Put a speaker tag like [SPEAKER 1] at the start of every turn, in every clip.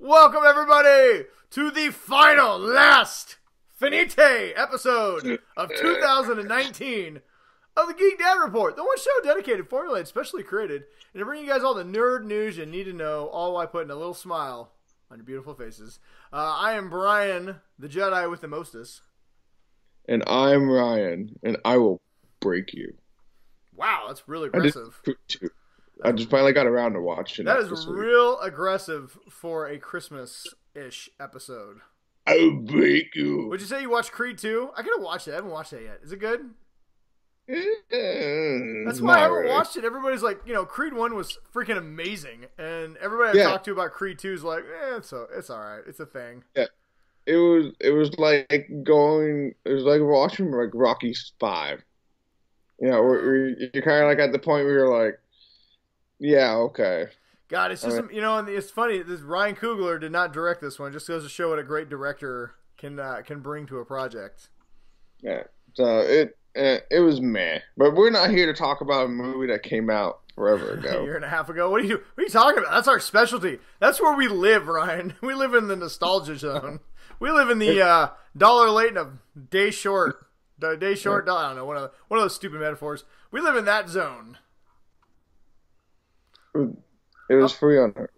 [SPEAKER 1] Welcome, everybody, to the final, last, finite episode of 2019 of the Geek Dad Report, the one show dedicated, formulated, specially created, and to bring you guys all the nerd news you need to know, all while putting a little smile on your beautiful faces. I am Brian, the Jedi with the mostest.
[SPEAKER 2] And I'm Ryan, and I will break you.
[SPEAKER 1] Wow, that's really aggressive.
[SPEAKER 2] I just finally got around to watching
[SPEAKER 1] that. That is real aggressive for a Christmas-ish episode.
[SPEAKER 2] I'll break you.
[SPEAKER 1] Would you say you watched Creed 2? I gotta watch it. I haven't watched that yet. Is it good? That's why I haven't watched it. Everybody's like, Creed 1 was freaking amazing. And everybody I talked to about Creed 2 is like, it's alright. It's a thing.
[SPEAKER 2] Yeah. It was like watching like Rocky 5. You're kind of like at the point where you're like, yeah, okay.
[SPEAKER 1] God, it's just, and it's funny. This Ryan Coogler did not direct this one. It just goes to show what a great director can bring to a project.
[SPEAKER 2] Yeah, so it was meh. But we're not here to talk about a movie that came out forever ago.
[SPEAKER 1] A year and a half ago. What are you talking about? That's our specialty. That's where we live, Ryan. We live in the nostalgia zone. We live in the dollar late and a day short. Day short. I don't know. One of those stupid metaphors. We live in that zone.
[SPEAKER 2] It was free on her.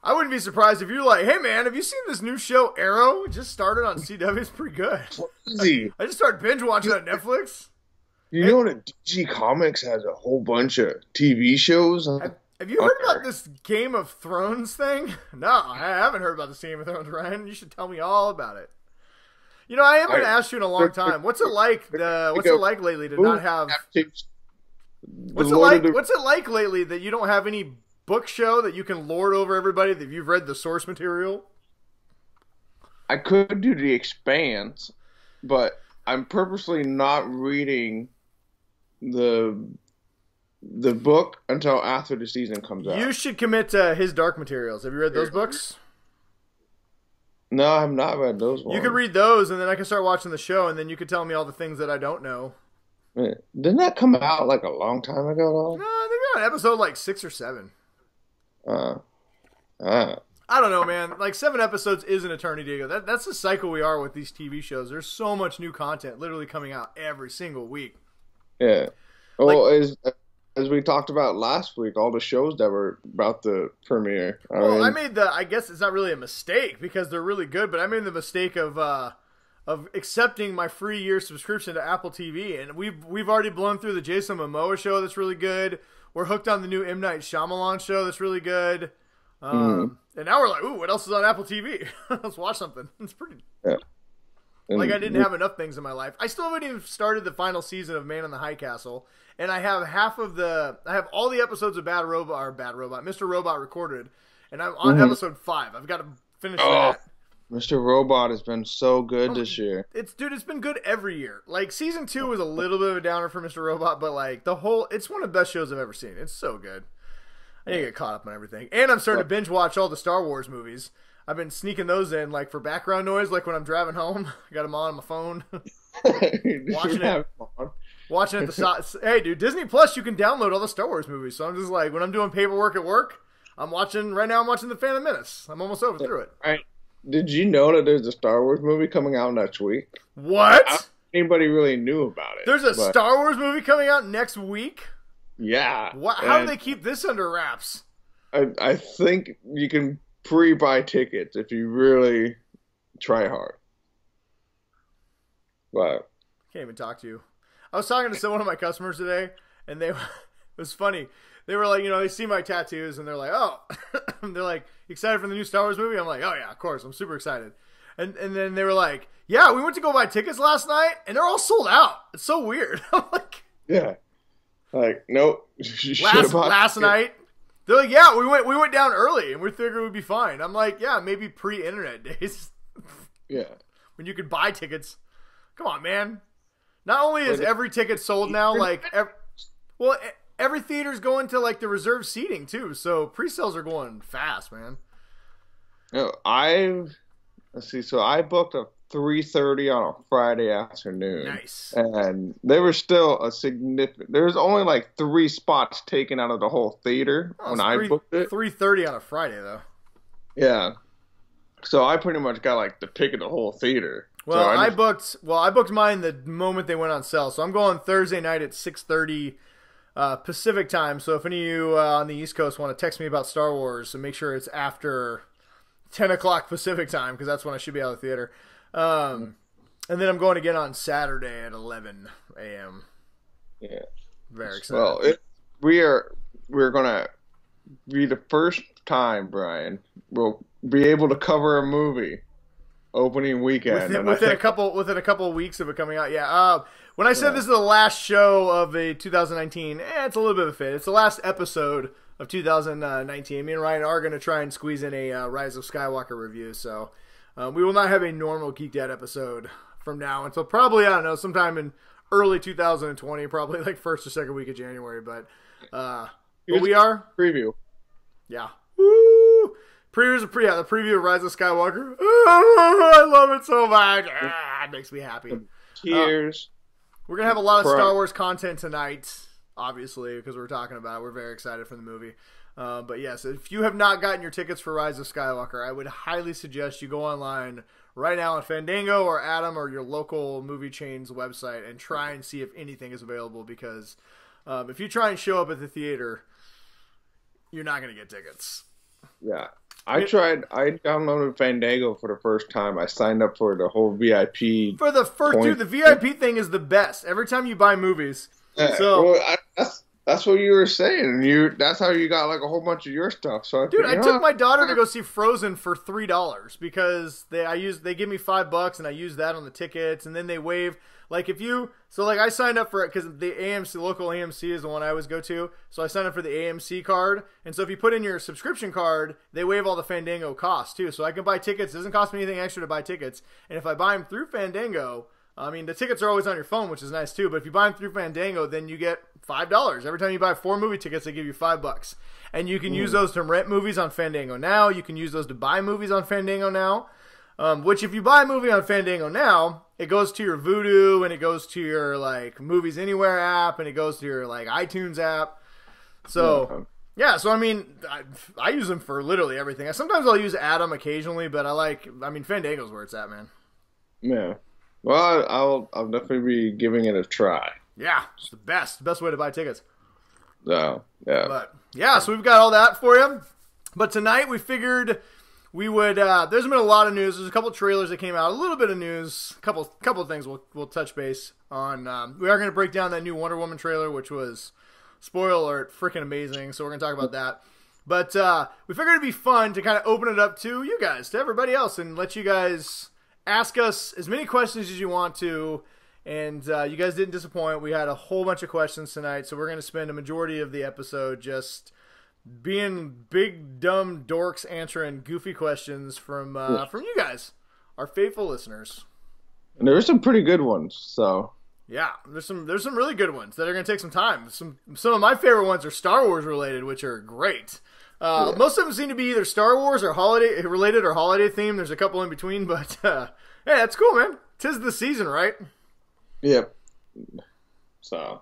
[SPEAKER 1] I wouldn't be surprised if you're like, hey man, have you seen this new show Arrow? It just started on CW. It's pretty good. I just started binge watching it on Netflix.
[SPEAKER 2] You know that DC Comics has a whole bunch of TV shows?
[SPEAKER 1] Have you heard about this Game of Thrones thing? No, I haven't heard about this Game of Thrones, Ryan. You should tell me all about it. I haven't asked you in a long time. What's it like? What's it like lately to not have? What's it like lately that you don't have any book show that you can lord over everybody that you've read the source material?
[SPEAKER 2] I could do The Expanse, but I'm purposely not reading the book until after the season comes out.
[SPEAKER 1] You should commit to his Dark Materials. Have you read those books?
[SPEAKER 2] No, I have not read those ones.
[SPEAKER 1] You could read those, and then I can start watching the show, and then you could tell me all the things that I don't know.
[SPEAKER 2] Didn't that come out like a long time ago, though?
[SPEAKER 1] No, I think we're on episode like 6 or 7.
[SPEAKER 2] I
[SPEAKER 1] don't know, man. Like 7 episodes is an eternity ago. That's the cycle we are with these TV shows. There's so much new content literally coming out every single week.
[SPEAKER 2] Yeah. Well, as we talked about last week, all the shows that were about to premiere.
[SPEAKER 1] I guess it's not really a mistake because they're really good, but I made the mistake of accepting my free year subscription to Apple TV, and we've already blown through the Jason Momoa show that's really good. We're hooked on the new M. Night Shyamalan show that's really good. And now we're like, ooh, what else is on Apple TV? Let's watch something. It's pretty... Yeah. Like I didn't have enough things in my life. I still haven't even started the final season of Man in the High Castle, and I have I have all the episodes of Mr. Robot recorded, and I'm on episode 5. I've got to finish that.
[SPEAKER 2] Mr. Robot has been so good this year.
[SPEAKER 1] It's been good every year. Like season 2 was a little bit of a downer for Mr. Robot, but like it's one of the best shows I've ever seen. It's so good. I need to get caught up on everything. And I'm starting to binge watch all the Star Wars movies. I've been sneaking those in like for background noise, like when I'm driving home. I got them on my phone. Watching it. Hey, dude, Disney Plus, you can download all the Star Wars movies. So I'm just like, when I'm doing paperwork at work, right now I'm watching The Phantom Menace. I'm almost over through it.
[SPEAKER 2] Right. Did you know that there's a Star Wars movie coming out next week?
[SPEAKER 1] What?
[SPEAKER 2] Anybody really knew about it.
[SPEAKER 1] There's a Star Wars movie coming out next week?
[SPEAKER 2] Yeah.
[SPEAKER 1] How do they keep this under wraps?
[SPEAKER 2] I think you can pre-buy tickets if you really try hard. But
[SPEAKER 1] can't even talk to you. I was talking to one of my customers today, and it was funny. They were like, they see my tattoos, and they're like, oh. They're like, excited for the new Star Wars movie? I'm like, oh yeah, of course. I'm super excited. And then they were like, yeah, we went to go buy tickets last night, and they're all sold out. It's so weird. I'm like,
[SPEAKER 2] yeah. Like, nope.
[SPEAKER 1] Last night, they're like, yeah, we went down early, and we figured we'd be fine. I'm like, yeah, maybe pre-internet days.
[SPEAKER 2] Yeah.
[SPEAKER 1] When you could buy tickets. Come on, man. Not only is every ticket sold now, like, every theater's going to like the reserved seating too, so pre-sales are going fast, man.
[SPEAKER 2] Let's see. So I booked a 3:30 on a Friday afternoon.
[SPEAKER 1] Nice.
[SPEAKER 2] And there was still a significant. There's only like 3 spots taken out of the whole theater when I booked it.
[SPEAKER 1] 3:30 on a Friday though.
[SPEAKER 2] Yeah. So I pretty much got like the pick of the whole theater.
[SPEAKER 1] Well,
[SPEAKER 2] so
[SPEAKER 1] I booked mine the moment they went on sale. So I'm going Thursday night at 6:30 Pacific time. So if any of you on the East Coast want to text me about Star Wars, so make sure it's after 10 o'clock Pacific time, because that's when I should be out of the theater. And then I'm going again on Saturday at 11 a.m.
[SPEAKER 2] Yeah.
[SPEAKER 1] Very excited.
[SPEAKER 2] Well, we're gonna be the first time, Brian, we'll be able to cover a movie opening weekend
[SPEAKER 1] within a couple of weeks of it coming out. Yeah. When I said this is the last show of the 2019, it's a little bit of a fit. It's the last episode of 2019. Me and Ryan are going to try and squeeze in a Rise of Skywalker review. So we will not have a normal Geek Dad episode from now until probably, I don't know, sometime in early 2020, probably like first or second week of January. But we are
[SPEAKER 2] preview.
[SPEAKER 1] Yeah. Woo! The preview of Rise of Skywalker. Oh, I love it so much. It makes me happy.
[SPEAKER 2] Cheers.
[SPEAKER 1] We're going to have a lot of Star Wars content tonight, obviously, because we're talking about it. We're very excited for the movie. But yes, if you have not gotten your tickets for Rise of Skywalker, I would highly suggest you go online right now on Fandango or Atom or your local movie chain's website and try and see if anything is available, because if you try and show up at the theater, you're not going to get tickets.
[SPEAKER 2] Yeah. I downloaded Fandango for the first time. I signed up for the whole VIP.
[SPEAKER 1] For the first, dude, the VIP thing is the best. Every time you buy movies.
[SPEAKER 2] Yeah,
[SPEAKER 1] so
[SPEAKER 2] that's what you were saying. That's how you got like a whole bunch of your stuff. So
[SPEAKER 1] I took my daughter to go see Frozen for $3 because they give me $5 and I use that on the tickets, and then they waive. Like I signed up for it because the local AMC is the one I always go to. So I signed up for the AMC card. And so if you put in your subscription card, they waive all the Fandango costs too. So I can buy tickets. It doesn't cost me anything extra to buy tickets. And if I buy them through Fandango, I mean, the tickets are always on your phone, which is nice too. But if you buy them through Fandango, then you get $5. Every time you buy 4 movie tickets, they give you $5. And you can use those to rent movies on Fandango now. You can use those to buy movies on Fandango now. Which if you buy a movie on Fandango now, it goes to your Vudu and it goes to your like Movies Anywhere app and it goes to your like iTunes app. So yeah, so I mean, I use them for literally everything. Sometimes I'll use Atom occasionally, but Fandango's where it's at, man.
[SPEAKER 2] Yeah. Well, I'll definitely be giving it a try.
[SPEAKER 1] Yeah, it's the best way to buy tickets.
[SPEAKER 2] Yeah.
[SPEAKER 1] But yeah, so we've got all that for you. But tonight we figured we would. There's been a lot of news. There's a couple trailers that came out. A little bit of news. A couple of things we'll touch base on. We are going to break down that new Wonder Woman trailer, which was, spoiler alert, freaking amazing. So we're going to talk about that. But we figured it'd be fun to kind of open it up to you guys, to everybody else, and let you guys ask us as many questions as you want to. And you guys didn't disappoint. We had a whole bunch of questions tonight, so we're going to spend a majority of the episode just being big dumb dorks answering goofy questions from you guys, our faithful listeners.
[SPEAKER 2] And there are some pretty good ones. So
[SPEAKER 1] yeah, there's some really good ones that are going to take some time. Some of my favorite ones are Star Wars related, which are great. Most of them seem to be either Star Wars or holiday related or holiday themed. There's a couple in between, but yeah, that's cool, man. 'Tis the season, right?
[SPEAKER 2] Yep. So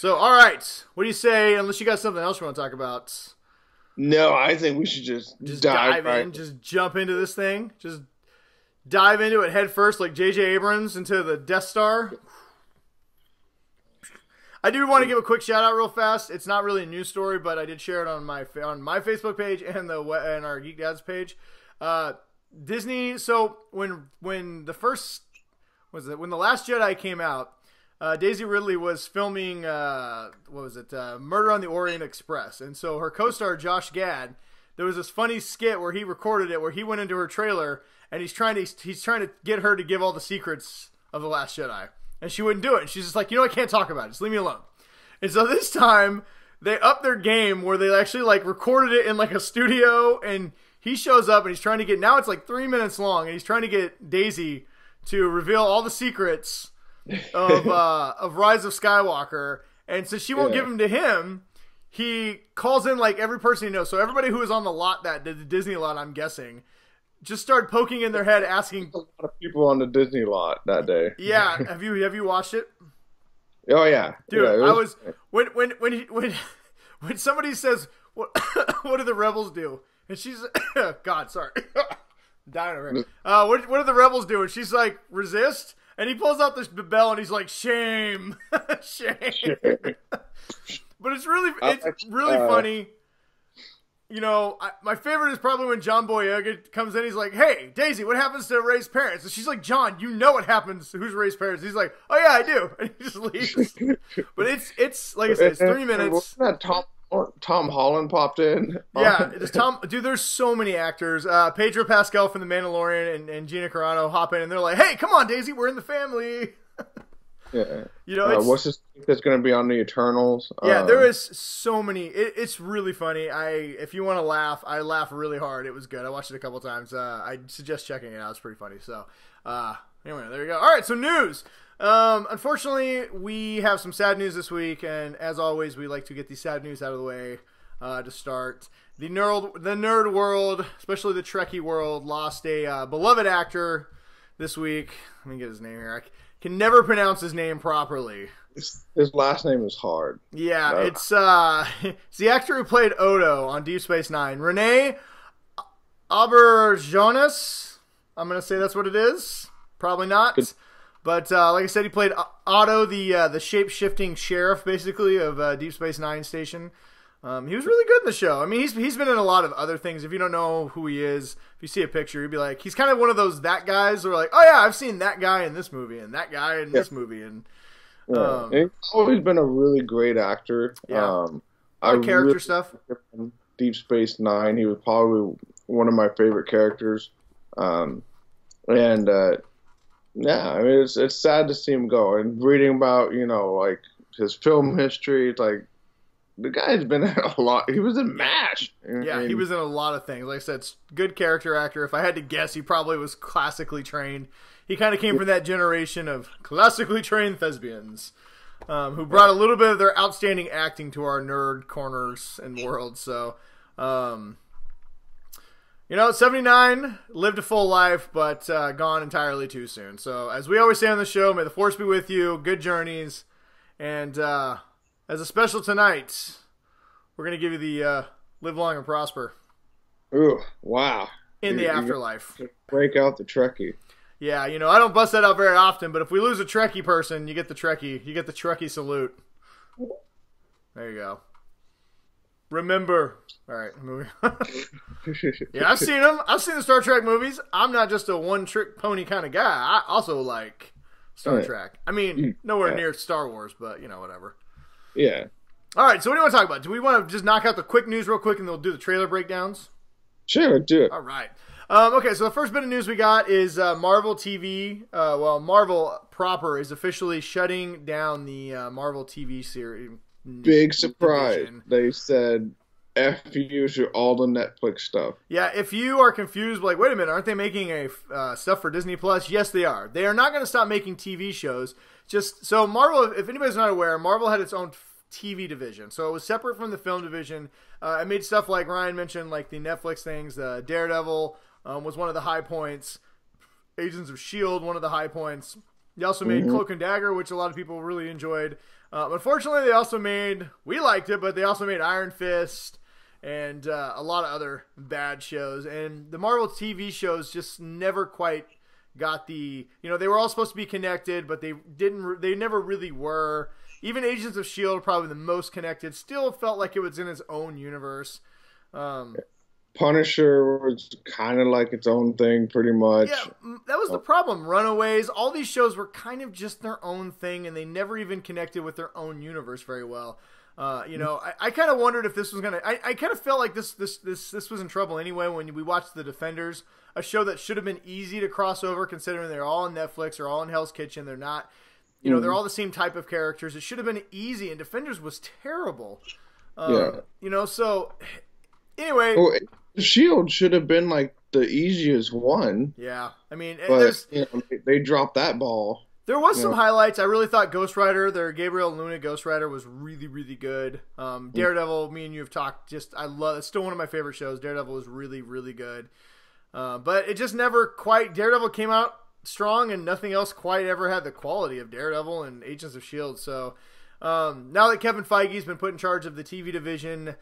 [SPEAKER 1] all right. What do you say? Unless you got something else you want to talk about.
[SPEAKER 2] No, I think we should just
[SPEAKER 1] dive in, just jump into this thing, just dive into it head first, like J.J. Abrams into the Death Star. I do want to give a quick shout out real fast. It's not really a news story, but I did share it on my Facebook page and our Geek Dad's page. Disney. So when the Last Jedi came out, Daisy Ridley was filming, Murder on the Orient Express. And so her co-star, Josh Gad, there was this funny skit where he recorded it, where he went into her trailer, and he's trying to get her to give all the secrets of The Last Jedi. And she wouldn't do it. And she's just like, I can't talk about it. Just leave me alone. And so this time, they upped their game where they actually, like, recorded it in, like, a studio, and he shows up, and he's trying to get, now it's, like, 3 minutes long, and he's trying to get Daisy to reveal all the secrets of Rise of Skywalker, and since she won't give them to him, he calls in like every person he knows. So everybody who was on the lot, the Disney lot, I'm guessing, just started poking in their head, asking.
[SPEAKER 2] A lot of people on the Disney lot that day.
[SPEAKER 1] Yeah, have you watched it?
[SPEAKER 2] Oh yeah,
[SPEAKER 1] dude.
[SPEAKER 2] Yeah,
[SPEAKER 1] I was when somebody says what do the rebels do, and she's God, sorry. Dying over here. What are the rebels doing? She's like, resist? And he pulls out this bell and he's like, shame. Shame. But it's really funny. You know, my favorite is probably when John Boyega comes in. He's like, hey, Daisy, what happens to Ray's parents? And she's like, John, you know what happens to who's Ray's parents. He's like, oh, yeah, I do. And he just leaves. But it's like I said, it's 3 minutes.
[SPEAKER 2] Wasn't that Tom Holland popped in?
[SPEAKER 1] Yeah, it's Tom. Dude, there's so many actors. Pedro Pascal from The Mandalorian and Gina Carano hop in, and they're like, hey, come on, Daisy, we're in the family.
[SPEAKER 2] Yeah.
[SPEAKER 1] You know,
[SPEAKER 2] what's this that's going to be on the Eternals?
[SPEAKER 1] Yeah, there is so many. It's really funny. If you want to laugh, I laugh really hard. It was good. I watched it a couple times. I suggest checking it out. It's pretty funny. So, anyway, there you go. All right, so news. Unfortunately, we have some sad news this week, and as always, we like to get the sad news out of the way to start. The nerd world, especially the Trekkie world, lost a beloved actor this week. Let me get his name here. I can never pronounce his name properly.
[SPEAKER 2] His last name is hard.
[SPEAKER 1] Yeah, no. It's the actor who played Odo on Deep Space Nine, Rene Auberjonois. I'm gonna say that's what it is. Probably not. Good. But like I said, he played Otto, the shape-shifting sheriff, basically, of Deep Space Nine station. He was really good in the show. I mean, he's been in a lot of other things. If you don't know who he is, if you see a picture, you'd be like, he's kind of one of those that guys who are like, oh yeah, I've seen that guy in this movie and that guy in this movie. And
[SPEAKER 2] he's always been a really great actor.
[SPEAKER 1] Yeah, character really stuff.
[SPEAKER 2] Deep Space Nine, he was probably one of my favorite characters. Yeah, I mean, it's sad to see him go. And reading about, like his film history, it's like, the guy's been in a lot. He was in MASH.
[SPEAKER 1] Yeah, he was in a lot of things. Like I said, good character actor. If I had to guess, he probably was classically trained. He kind of came from that generation of classically trained thespians who brought a little bit of their outstanding acting to our nerd corners and world. So, 79, lived a full life, but gone entirely too soon. So, as we always say on the show, may the force be with you. Good journeys. And, as a special tonight, we're going to give you the Live Long and Prosper.
[SPEAKER 2] Ooh, wow.
[SPEAKER 1] In the afterlife.
[SPEAKER 2] Break out the Trekkie.
[SPEAKER 1] Yeah, I don't bust that out very often, but if we lose a Trekkie person, you get the Trekkie salute. There you go. Remember. All right, moving on. Yeah, I've seen them. I've seen the Star Trek movies. I'm not just a one-trick pony kind of guy. I also like Star Trek. I mean, nowhere near Star Wars, but, whatever.
[SPEAKER 2] Yeah.
[SPEAKER 1] All right, so what do you want to talk about? Do we want to just knock out the quick news real quick and we'll do the trailer breakdowns?
[SPEAKER 2] Sure, do it.
[SPEAKER 1] All right. Okay, so the first bit of news we got is Marvel TV. Marvel proper is officially shutting down the Marvel TV series.
[SPEAKER 2] Big surprise. Division. They said, F you to all the Netflix stuff.
[SPEAKER 1] Yeah, if you are confused, like, wait a minute, aren't they making stuff for Disney Plus? Yes, they are. They are not going to stop making TV shows. Just so Marvel, if anybody's not aware, Marvel had its own TV division, so it was separate from the film division. It made stuff like Ryan mentioned, like the Netflix things. Daredevil was one of the high points. Agents of S.H.I.E.L.D. one of the high points. They also made Cloak and Dagger, which a lot of people really enjoyed. Unfortunately, they also made, we liked it, but they also made Iron Fist and a lot of other bad shows. And the Marvel TV shows just never quite got the, they were all supposed to be connected, but they never really were. Even Agents of S.H.I.E.L.D., probably the most connected, still felt like it was in its own universe.
[SPEAKER 2] Punisher was kind of like its own thing, pretty much.
[SPEAKER 1] Yeah, that was the problem. Runaways, all these shows were kind of just their own thing, and they never even connected with their own universe very well. I kind of wondered if this was gonna. I kind of felt like this was in trouble anyway when we watched The Defenders, a show that should have been easy to cross over, considering they're all on Netflix or all in Hell's Kitchen. They're not. They're all the same type of characters. It should have been easy, and Defenders was terrible. So anyway.
[SPEAKER 2] Oh, S.H.I.E.L.D. should have been like the easiest one.
[SPEAKER 1] Yeah. I mean,
[SPEAKER 2] but, they dropped that ball.
[SPEAKER 1] There was some highlights. I really thought Ghost Rider, their Gabriel Luna Ghost Rider, was really, really good. Daredevil, me and you have talked, it's still one of my favorite shows. Daredevil was really, really good. But it just never quite, Daredevil came out strong, and nothing else quite ever had the quality of Daredevil and Agents of S.H.I.E.L.D. So now that Kevin Feige's been put in charge of the TV division,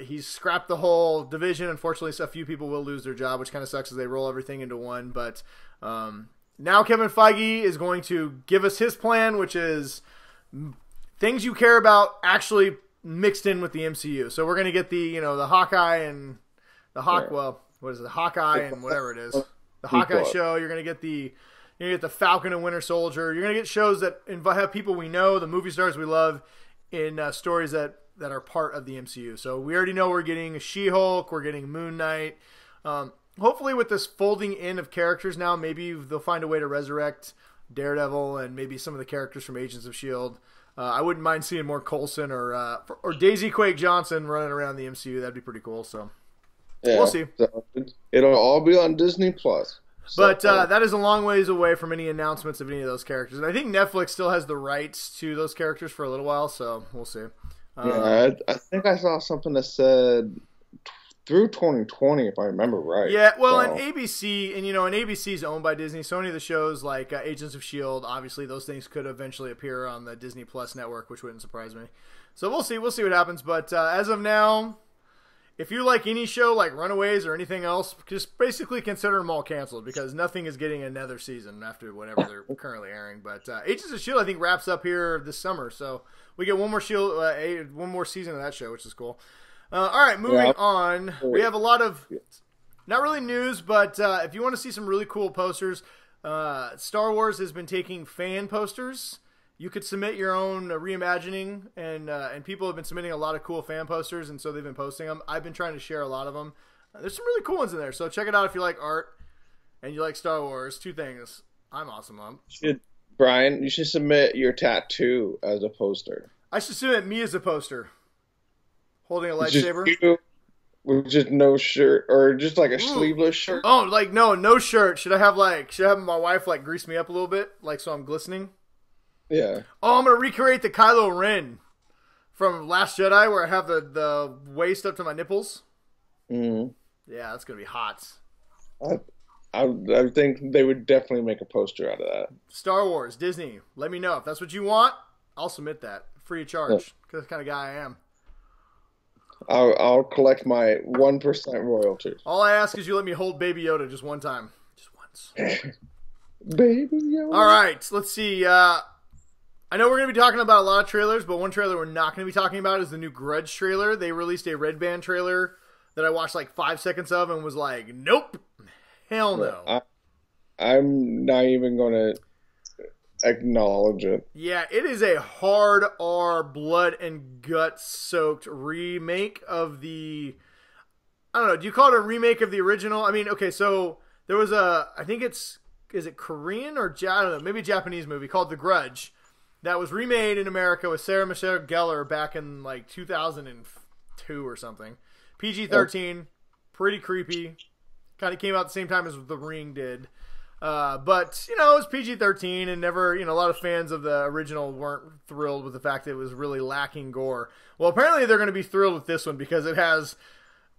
[SPEAKER 1] He's scrapped the whole division. Unfortunately, a few people will lose their job, which kind of sucks as they roll everything into one. But now Kevin Feige is going to give us his plan, which is things you care about actually mixed in with the MCU. So we're going to get the Hawkeye and the Hawkeye and whatever it is. The Hawkeye show. You're going to get the Falcon and Winter Soldier. You're going to get shows that have people we know, the movie stars we love, in stories that are part of the MCU. So we already know we're getting She-Hulk, we're getting Moon Knight. Hopefully with this folding in of characters now, maybe they'll find a way to resurrect Daredevil and maybe some of the characters from Agents of S.H.I.E.L.D. I wouldn't mind seeing more Coulson or Daisy Quake Johnson running around the MCU. That'd be pretty cool. So yeah, we'll see.
[SPEAKER 2] It'll all be on Disney Plus.
[SPEAKER 1] But that is a long ways away from any announcements of any of those characters. And I think Netflix still has the rights to those characters for a little while, so we'll see.
[SPEAKER 2] I think I saw something that said through 2020, if I remember right.
[SPEAKER 1] Yeah, well, and ABC, and ABC is owned by Disney, so any of the shows like Agents of S.H.I.E.L.D., obviously those things could eventually appear on the Disney Plus network, which wouldn't surprise me. So we'll see what happens. But as of now, if you like any show like Runaways or anything else, just basically consider them all canceled because nothing is getting another season after whatever they're currently airing. But Agents of S.H.I.E.L.D. I think wraps up here this summer, so we get one more season of that show, which is cool. All right, moving on. We have a lot of not really news, but if you want to see some really cool posters, Star Wars has been taking fan posters. You could submit your own reimagining, and people have been submitting a lot of cool fan posters, and so they've been posting them. I've been trying to share a lot of them. There's some really cool ones in there, so check it out if you like art and you like Star Wars. Two things I'm awesome on.
[SPEAKER 2] Brian, you should submit your tattoo as a poster.
[SPEAKER 1] I should submit me as a poster, holding a lightsaber.
[SPEAKER 2] With just no shirt, or just like a sleeveless shirt.
[SPEAKER 1] Oh, like no shirt. Should I have my wife like grease me up a little bit, like so I'm glistening?
[SPEAKER 2] Yeah.
[SPEAKER 1] Oh, I'm gonna recreate the Kylo Ren from Last Jedi, where I have the waist up to my nipples.
[SPEAKER 2] Mm-hmm.
[SPEAKER 1] Yeah, that's gonna be hot.
[SPEAKER 2] I think they would definitely make a poster out of that.
[SPEAKER 1] Star Wars, Disney. Let me know if that's what you want. I'll submit that free of charge because that's the kind of guy I am.
[SPEAKER 2] I'll collect my 1% royalties.
[SPEAKER 1] All I ask is you let me hold Baby Yoda just one time, just once.
[SPEAKER 2] Baby Yoda.
[SPEAKER 1] All right, let's see. I know we're going to be talking about a lot of trailers, but one trailer we're not going to be talking about is the new Grudge trailer. They released a Red Band trailer that I watched like 5 seconds of and was like, nope, hell no.
[SPEAKER 2] I'm not even going to acknowledge it.
[SPEAKER 1] Yeah, it is a hard R, blood and guts soaked remake of the... I don't know, do you call it a remake of the original? I mean, okay, so there was I think is it Korean or I don't know, maybe a Japanese movie called The Grudge that was remade in America with Sarah Michelle Gellar back in like 2002 or something. PG-13, pretty creepy. Kind of came out at the same time as The Ring did. But, it was PG-13 and never, a lot of fans of the original weren't thrilled with the fact that it was really lacking gore. Well, apparently they're going to be thrilled with this one because it has,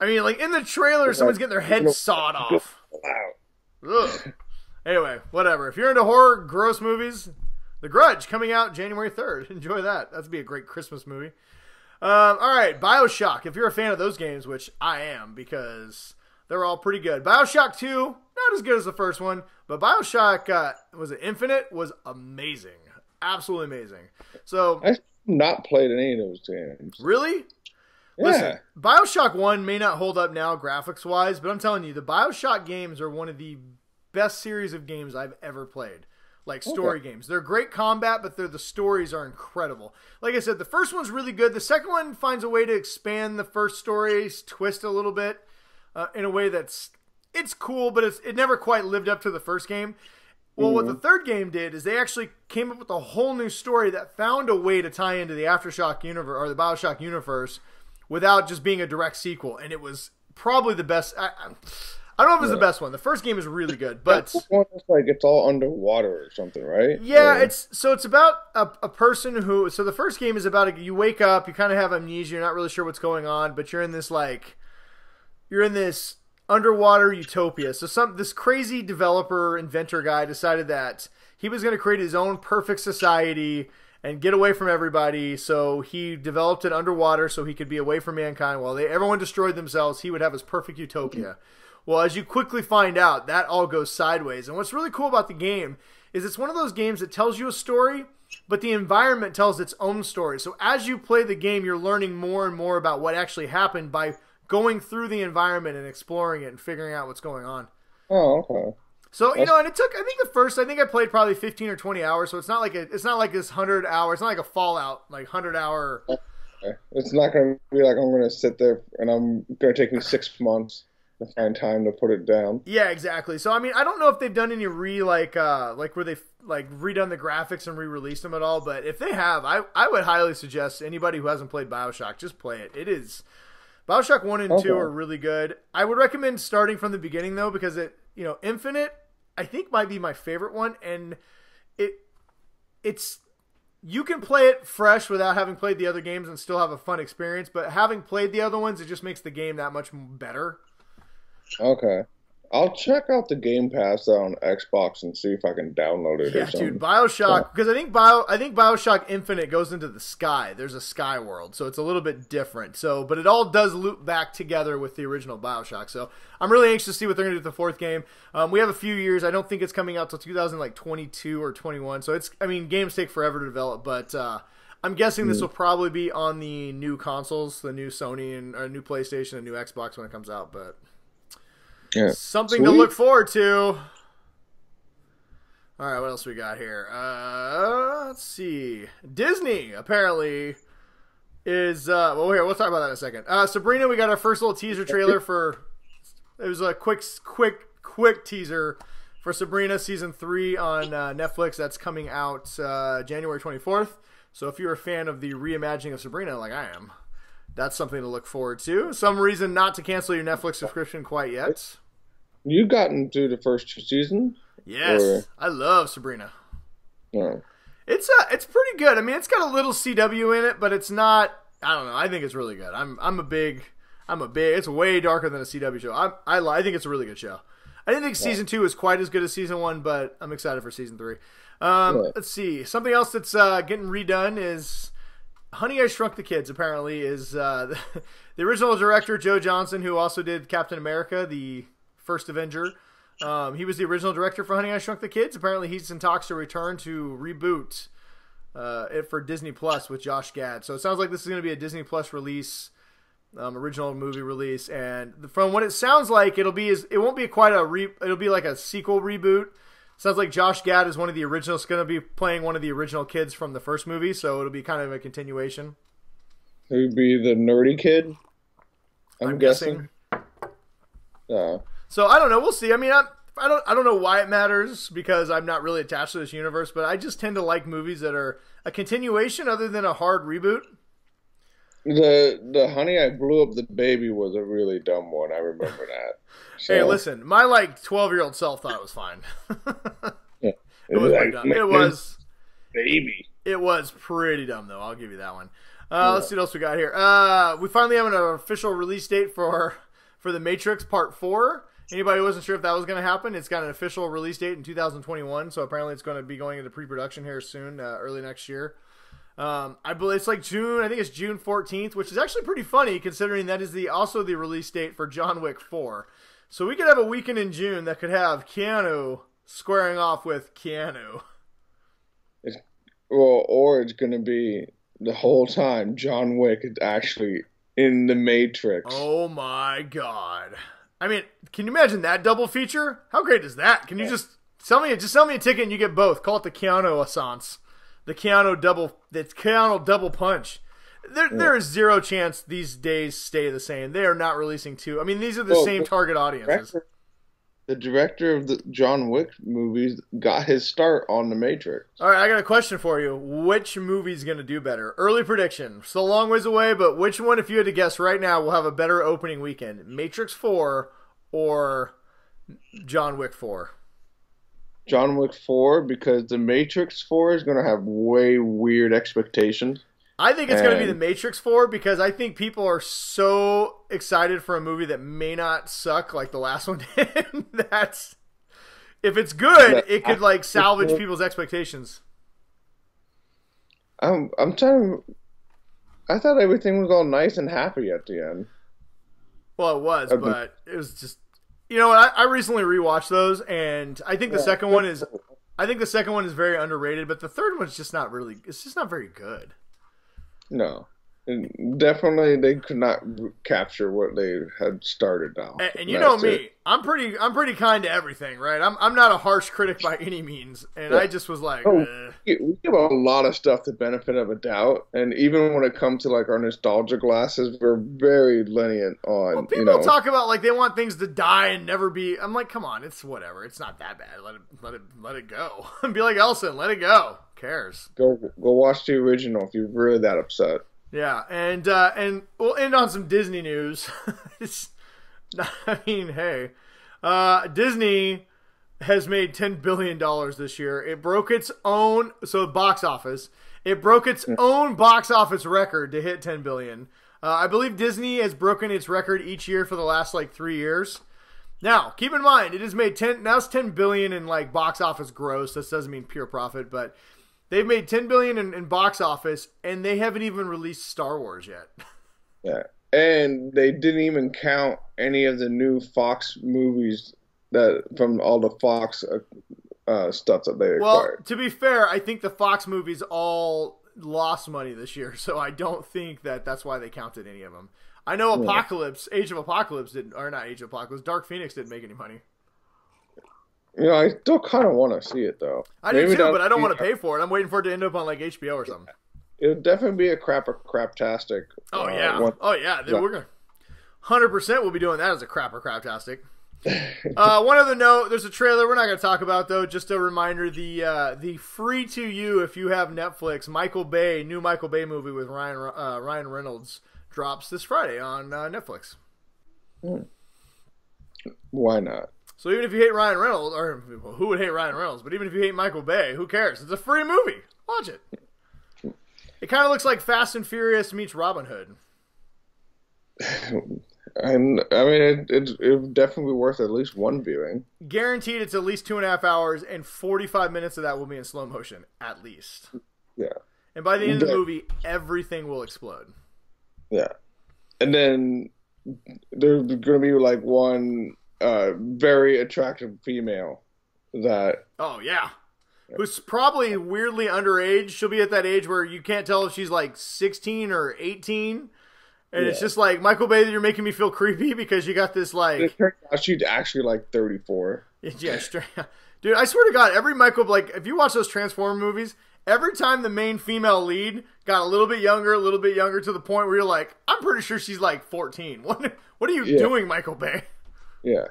[SPEAKER 1] like in the trailer, someone's getting their head sawed off. Ugh. Anyway, whatever. If you're into horror, gross movies, The Grudge coming out January 3rd. Enjoy that. That'd be a great Christmas movie. All right, Bioshock. If you're a fan of those games, which I am because they're all pretty good. Bioshock 2, not as good as the first one, but Bioshock, was it Infinite? Was amazing. Absolutely amazing. So
[SPEAKER 2] I've not played any of those games.
[SPEAKER 1] Really?
[SPEAKER 2] Yeah.
[SPEAKER 1] Listen, Bioshock 1 may not hold up now graphics-wise, but I'm telling you, the Bioshock games are one of the best series of games I've ever played. Like story games. They're great combat, but the stories are incredible. Like I said, the first one's really good. The second one finds a way to expand the first story's twist a little bit in a way it's cool, but it never quite lived up to the first game. Well, what the third game did is they actually came up with a whole new story that found a way to tie into the Aftershock universe or the Bioshock universe without just being a direct sequel. And it was probably the best. I don't know if it's the best one. The first game is really good, but
[SPEAKER 2] it's all underwater or something, right?
[SPEAKER 1] Yeah, it's about a person who. So the first game is about you wake up, you kind of have amnesia, you're not really sure what's going on, but you're in this underwater utopia. So this crazy developer inventor guy decided that he was going to create his own perfect society, and get away from everybody. So he developed it underwater so he could be away from mankind. While everyone destroyed themselves, he would have his perfect utopia. Well, as you quickly find out, that all goes sideways. And what's really cool about the game is it's one of those games that tells you a story, but the environment tells its own story. So as you play the game, you're learning more and more about what actually happened by going through the environment and exploring it and figuring out what's going on.
[SPEAKER 2] Oh, okay.
[SPEAKER 1] So, and it took, I think I played probably 15 or 20 hours. So it's not like this 100 hours. It's not like a Fallout, like 100-hour.
[SPEAKER 2] Okay. It's not going to be like I'm going to sit there and I'm going to take me 6 months to find time to put it down.
[SPEAKER 1] Yeah, exactly. So, I mean, I don't know if they've done any where they've redone the graphics and re-released them at all. But if they have, I would highly suggest anybody who hasn't played Bioshock, just play it. It is, Bioshock 1 and 2 are really good. I would recommend starting from the beginning though, because Infinite, I think might be my favorite one, and it's you can play it fresh without having played the other games and still have a fun experience, but having played the other ones, it just makes the game that much better.
[SPEAKER 2] Okay. I'll check out the Game Pass on Xbox and see if I can download it or something.
[SPEAKER 1] Dude, Bioshock, because I think Bioshock Infinite goes into the sky. There's a sky world, so it's a little bit different. So, but it all does loop back together with the original Bioshock. So I'm really anxious to see what they're going to do with the fourth game. We have a few years. I don't think it's coming out till 2022 or 21. So games take forever to develop, but I'm guessing this will probably be on the new consoles, the new Sony and new PlayStation and new Xbox when it comes out, but something to look forward to. All right, what else we got here? Let's see. Disney apparently is we'll talk about that in a second. Sabrina, we got our first little teaser trailer for. It was a quick teaser for Sabrina season 3 on Netflix. That's coming out January 24th. So if you're a fan of the reimagining of Sabrina, like I am, that's something to look forward to. Some reason not to cancel your Netflix subscription quite yet.
[SPEAKER 2] You gotten through the first 2 seasons?
[SPEAKER 1] Yes, I love Sabrina.
[SPEAKER 2] Yeah.
[SPEAKER 1] It's pretty good. I mean, it's got a little CW in it, but it's not. I don't know. I think it's really good. I'm a big. It's way darker than a CW show. I think it's a really good show. I didn't think season 2 was quite as good as season 1, but I'm excited for season 3. Let's see. Something else that's getting redone is Honey, I Shrunk the Kids. Apparently, is the original director Joe Johnston, who also did Captain America, the first Avenger. He was the original director for Honey, I Shrunk the Kids. Apparently, he's in talks to return to reboot it for Disney Plus with Josh Gad. So it sounds like this is going to be a Disney Plus release, original movie release. And from what it sounds like, it won't be it'll be like a sequel reboot. Sounds like Josh Gad is one of the originals, going to be playing one of the original kids from the first movie. So it'll be kind of a continuation.
[SPEAKER 2] It would be the nerdy kid, I'm guessing.
[SPEAKER 1] So I don't know. We'll see. I mean, I don't know why it matters, because I'm not really attached to this universe, but I just tend to like movies that are a continuation other than a hard reboot.
[SPEAKER 2] The Honey, I Blew Up the Baby was a really dumb one. I remember that. So.
[SPEAKER 1] Hey, listen, my 12-year-old self thought it was fine.
[SPEAKER 2] It
[SPEAKER 1] was pretty dumb. It was
[SPEAKER 2] baby.
[SPEAKER 1] It was pretty dumb though. I'll give you that one. Let's see what else we got here. We finally have an official release date for the Matrix Part 4. Anybody who wasn't sure if that was going to happen, it's got an official release date in 2021. So apparently it's going to be going into pre-production here soon, early next year. I believe it's like June. I think it's June 14th, which is actually pretty funny considering that is also the release date for John Wick 4. So we could have a weekend in June that could have Keanu squaring off with Keanu.
[SPEAKER 2] Or it's going to be the whole time John Wick is actually in the Matrix.
[SPEAKER 1] Oh my God. I mean, can you imagine that double feature? How great is that? Can you just sell me a ticket and you get both? Call it the Keanu Assance. The Keanu double punch. There is zero chance these days stay the same. They are not releasing 2. I mean, these are the same target audiences.
[SPEAKER 2] The director of the John Wick movies got his start on The Matrix.
[SPEAKER 1] All right, I got a question for you. Which movie's going to do better? Early prediction. Still a long ways away, but which one, if you had to guess right now, will have a better opening weekend? Matrix 4 or John Wick 4?
[SPEAKER 2] John Wick 4, because The Matrix 4 is going to have way weird expectations.
[SPEAKER 1] I think it's going to be The Matrix 4 because I think people are so excited for a movie that may not suck like the last one did. If it's good, it could salvage people's expectations.
[SPEAKER 2] I'm trying. I thought everything was all nice and happy at the end.
[SPEAKER 1] Well, it was, but it was just, you know what? I recently rewatched those, and I think the second one is, very underrated. But the third one's just not really. It's just not very good.
[SPEAKER 2] No. And definitely, they could not capture what they had started now.
[SPEAKER 1] And you know me, I'm pretty kind to everything, right? I'm not a harsh critic by any means, and I just was like,
[SPEAKER 2] we give a lot of stuff the benefit of a doubt, and even when it comes to like our nostalgia glasses, we're very lenient on.
[SPEAKER 1] Well, people talk about like they want things to die and never be. I'm like, come on, it's whatever. It's not that bad. Let it go. And be like Elson, let it go. Who cares?
[SPEAKER 2] Go watch the original if you're really that upset.
[SPEAKER 1] Yeah, and we'll end on some Disney news. I mean, hey, Disney has made $10 billion this year. It broke its own box office. It broke its own box office record to hit $10 billion. I believe Disney has broken its record each year for the last like 3 years. Now, keep in mind, it has made $10 billion in like box office gross. This doesn't mean pure profit, but they've made $10 billion in box office, and they haven't even released Star Wars yet.
[SPEAKER 2] Yeah, and they didn't even count any of the new Fox movies from all the Fox stuff that they acquired.
[SPEAKER 1] Well, to be fair, I think the Fox movies all lost money this year, so I don't think that's why they counted any of them. I know Age of Apocalypse didn't, or not Age of Apocalypse, Dark Phoenix didn't make any money.
[SPEAKER 2] You know, I still kind of want to see it, though.
[SPEAKER 1] I do too, but I don't want to pay for it. I'm waiting for it to end up on, like, HBO or something.
[SPEAKER 2] It'll definitely be a craptastic.
[SPEAKER 1] Oh, yeah. We're going to 100% we'll be doing that as a craptastic. One other note, there's a trailer we're not going to talk about, though. Just a reminder, the free to you, if you have Netflix, new Michael Bay movie with Ryan Reynolds drops this Friday on Netflix.
[SPEAKER 2] Why not?
[SPEAKER 1] So even if you hate Ryan Reynolds, or who would hate Ryan Reynolds, but even if you hate Michael Bay, who cares? It's a free movie. Watch it. It kind of looks like Fast and Furious meets Robin Hood.
[SPEAKER 2] And I mean, it would definitely be worth at least one viewing.
[SPEAKER 1] Guaranteed it's at least 2.5 hours, and 45 minutes of that will be in slow motion, at least.
[SPEAKER 2] Yeah.
[SPEAKER 1] And by the end of the movie, everything will explode. Yeah.
[SPEAKER 2] And then there's going to be like one very attractive female that...
[SPEAKER 1] Oh, yeah. Who's probably weirdly underage. She'll be at that age where you can't tell if she's like 16 or 18. And it's just like, Michael Bay, you're making me feel creepy because you got this like...
[SPEAKER 2] It turns out she's actually like 34.
[SPEAKER 1] Yeah, straight. Dude, I swear to God, every Michael... Like, if you watch those Transformer movies, every time the main female lead got a little bit younger to the point where you're like, I'm pretty sure she's like 14. What are you doing, Michael Bay?
[SPEAKER 2] Yeah.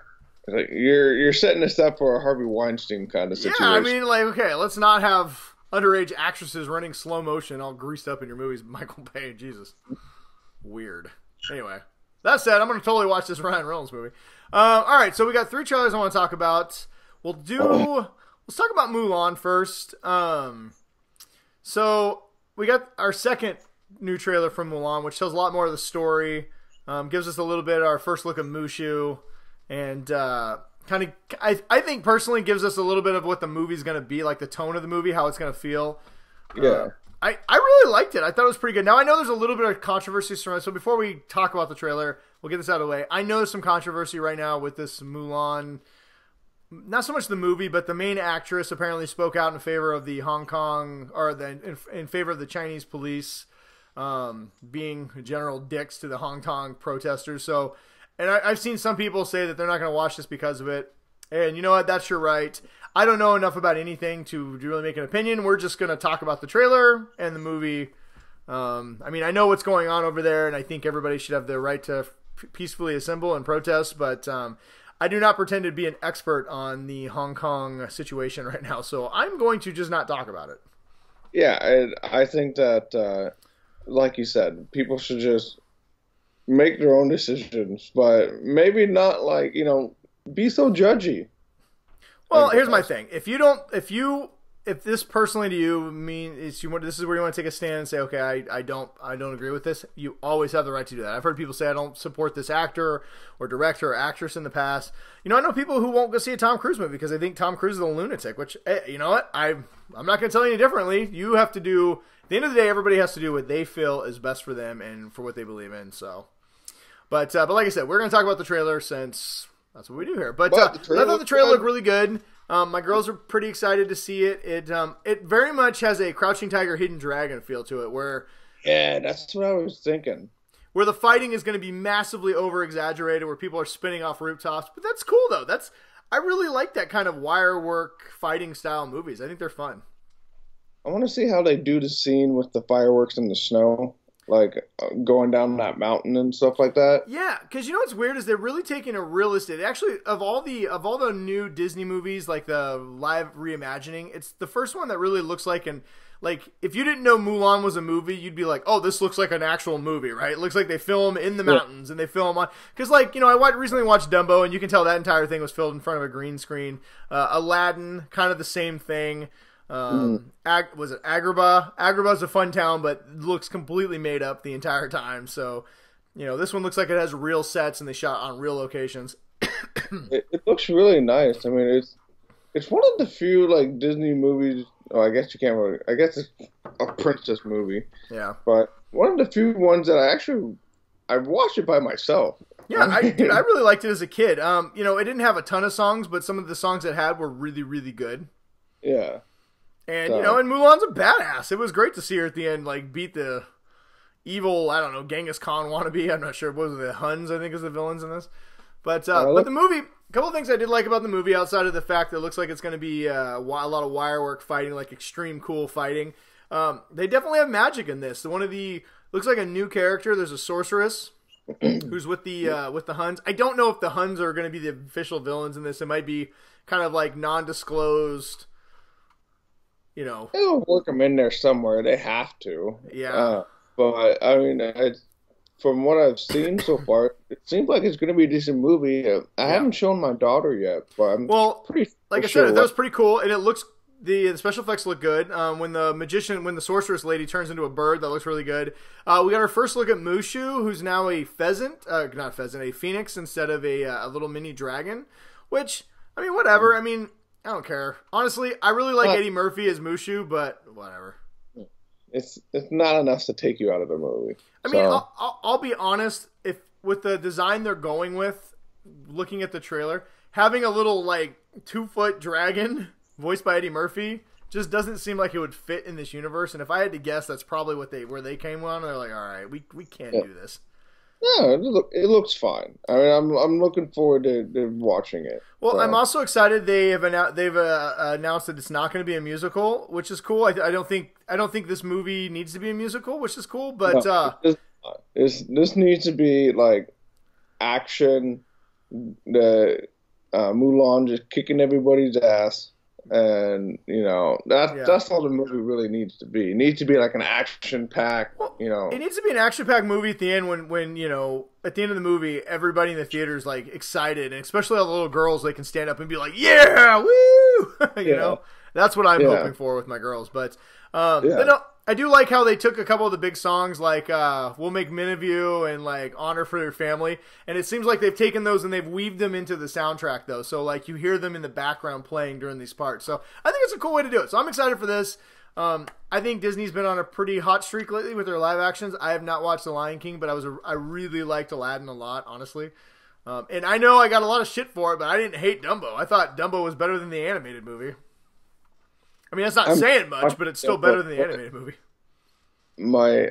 [SPEAKER 2] Like, you're setting this up for a Harvey Weinstein kind of situation.
[SPEAKER 1] Yeah, I mean, like, okay, let's not have underage actresses running slow motion all greased up in your movies. Michael Bay, Jesus. Weird. Anyway, that said, I'm going to totally watch this Ryan Reynolds movie. All right, so we got 3 trailers I want to talk about. Let's talk about Mulan first. So we got our second new trailer from Mulan, which tells a lot more of the story. Gives us a little bit of our first look at Mushu, and kind of, I think personally gives us a little bit of what the movie's going to be, like the tone of the movie, how it's going to feel.
[SPEAKER 2] Yeah.
[SPEAKER 1] I really liked it. I thought it was pretty good. Now, I know there's a little bit of controversy surrounding it, so before we talk about the trailer, we'll get this out of the way. I know there's some controversy right now with this Mulan. Not so much the movie, but the main actress apparently spoke out in favor of the Hong Kong, or in favor of the Chinese police being general dicks to the Hong Kong protesters. So, and I've seen some people say that they're not going to watch this because of it. And you know what? That's your right. I don't know enough about anything to really make an opinion. We're just going to talk about the trailer and the movie. I mean, I know what's going on over there, and I think everybody should have the right to peacefully assemble and protest, but I do not pretend to be an expert on the Hong Kong situation right now, so I'm going to just not talk about it.
[SPEAKER 2] Yeah, I think that, like you said, people should just make their own decisions, but maybe not like, be so judgy.
[SPEAKER 1] Well, here's my thing. If you if this personally to you this is where you want to take a stand and say, okay, I don't agree with this, you always have the right to do that. I've heard people say I don't support this actor or director or actress in the past. I know people who won't go see a Tom Cruise movie because they think Tom Cruise is a lunatic, which, hey, you know what? I'm not going to tell you any differently. You have to do, at the end of the day, everybody has to do what they feel is best for them and for what they believe in. So, but like I said, we're going to talk about the trailer since that's what we do here. But I thought the trailer looked really good. My girls are pretty excited to see it. It very much has a Crouching Tiger, Hidden Dragon feel to it, where
[SPEAKER 2] that's what I was thinking.
[SPEAKER 1] Where the fighting is going to be massively over exaggerated, where people are spinning off rooftops. But that's cool though. I really like that kind of wire work fighting style movies. I think they're fun.
[SPEAKER 2] I want to see how they do the scene with the fireworks in the snow. Like going down that mountain and stuff like that.
[SPEAKER 1] Yeah, because you know what's weird is they're really taking a realistic. Actually, of all the new Disney movies, like the live reimagining, it's the first one that really looks like if you didn't know Mulan was a movie, you'd be like, oh, this looks like an actual movie, right? It looks like they film in the mountains and they film on because I recently watched Dumbo and you can tell that entire thing was filmed in front of a green screen. Aladdin, kind of the same thing. Was it Agrabah? Agrabah's a fun town, but looks completely made up the entire time. So, this one looks like it has real sets and they shot on real locations.
[SPEAKER 2] It looks really nice. I mean, it's one of the few like Disney movies. Oh, I guess you can't really. I guess it's a princess movie.
[SPEAKER 1] Yeah,
[SPEAKER 2] but one of the few ones that I watched it by myself.
[SPEAKER 1] Yeah, I really liked it as a kid. It didn't have a ton of songs, but some of the songs it had were really, really good.
[SPEAKER 2] Yeah.
[SPEAKER 1] And, and Mulan's a badass. It was great to see her at the end, beat the evil, I don't know, Genghis Khan wannabe. I'm not sure. What was it, the Huns, I think, is the villains in this. But the movie, a couple of things I did like about the movie outside of the fact that it looks like it's going to be a lot of wire work fighting, like extreme cool fighting. They definitely have magic in this. Looks like a new character. There's a sorceress who's with the Huns. I don't know if the Huns are going to be the official villains in this. It might be kind of like non-disclosed.
[SPEAKER 2] They'll work them in there somewhere. They have to.
[SPEAKER 1] Yeah.
[SPEAKER 2] But I mean, from what I've seen so far, it seems like it's going to be a decent movie. I haven't shown my daughter yet, but I'm pretty.
[SPEAKER 1] Like I said, that was pretty cool, and it looks the special effects look good. When the sorceress lady turns into a bird, that looks really good. We got our first look at Mushu, who's now a pheasant, not pheasant, a phoenix instead of a little mini dragon. Which, I mean, whatever. I mean, I don't care. Honestly, I really like Eddie Murphy as Mushu, but whatever.
[SPEAKER 2] It's not enough to take you out of the movie.
[SPEAKER 1] I mean, I'll be honest. If with the design they're going with, looking at the trailer, having a little 2-foot dragon voiced by Eddie Murphy just doesn't seem like it would fit in this universe. And if I had to guess, that's probably where they came on. They're like, all right, we can't do this.
[SPEAKER 2] No, it looks fine. I mean, I'm looking forward to watching it.
[SPEAKER 1] Well, I'm also excited they've announced that it's not going to be a musical, which is cool. I don't think this movie needs to be a musical, which is cool. But
[SPEAKER 2] this needs to be action. The Mulan just kicking everybody's ass. And that's all the movie really needs to be. It needs to be like an action pack. It needs to be an
[SPEAKER 1] action packed movie at the end when at the end of the movie everybody in the theater is excited, and especially all the little girls, they can stand up and be like, yeah, woo. That's what I'm hoping for with my girls. But I do like how they took a couple of the big songs like We'll Make Men of You and Honor for Your Family, and it seems like they've taken those and they've weaved them into the soundtrack though, so you hear them in the background playing during these parts. So I think it's a cool way to do it. So I'm excited for this. I think Disney's been on a pretty hot streak lately with their live actions. I have not watched The Lion King, but I really liked Aladdin a lot, honestly. And I know I got a lot of shit for it, but I didn't hate Dumbo. I thought Dumbo was better than the animated movie. I mean, that's not saying much, but it's still better than the animated movie.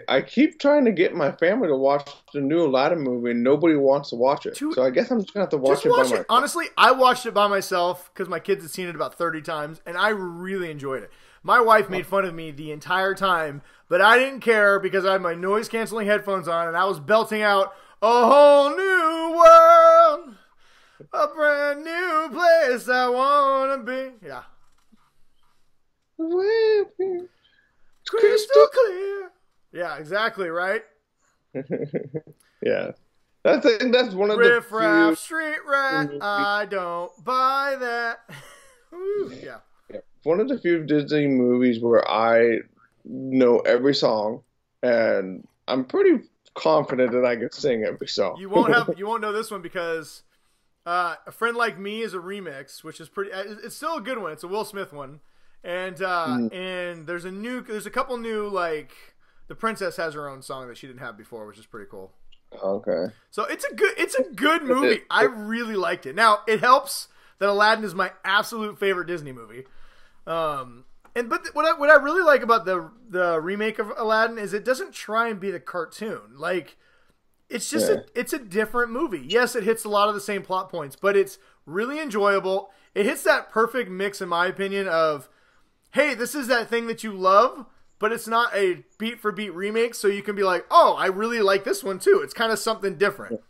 [SPEAKER 2] I keep trying to get my family to watch the new Aladdin movie, and nobody wants to watch it. So I guess I'm just going to have to watch it by myself.
[SPEAKER 1] Honestly, I watched it by myself because my kids had seen it about 30 times, and I really enjoyed it. My wife made fun of me the entire time, but I didn't care because I had my noise-canceling headphones on, and I was belting out, "A whole new world, a brand new place I want to be." Yeah. Crystal clear. Yeah, exactly, right?
[SPEAKER 2] Yeah. I think that's one of
[SPEAKER 1] Riff
[SPEAKER 2] the
[SPEAKER 1] raff, street rat, I don't buy that. Ooh, yeah.
[SPEAKER 2] one of the few Disney movies where I know every song, and I'm pretty confident that I can sing every song.
[SPEAKER 1] You won't know this one because A Friend Like Me is a remix, which is pretty. It's still a good one. It's a Will Smith one, and there's a couple new, like the princess has her own song that she didn't have before, which is pretty cool.
[SPEAKER 2] Okay.
[SPEAKER 1] So it's a good movie. I really liked it. Now it helps that Aladdin is my absolute favorite Disney movie. But what I really like about the remake of Aladdin is it doesn't try and be the cartoon. Like it's just it's a different movie. Yes, it hits a lot of the same plot points, but it's really enjoyable. It hits that perfect mix, in my opinion, of hey, this is that thing that you love, but it's not a beat for beat remake, so you can be like, oh, I really like this one too. It's kind of something different.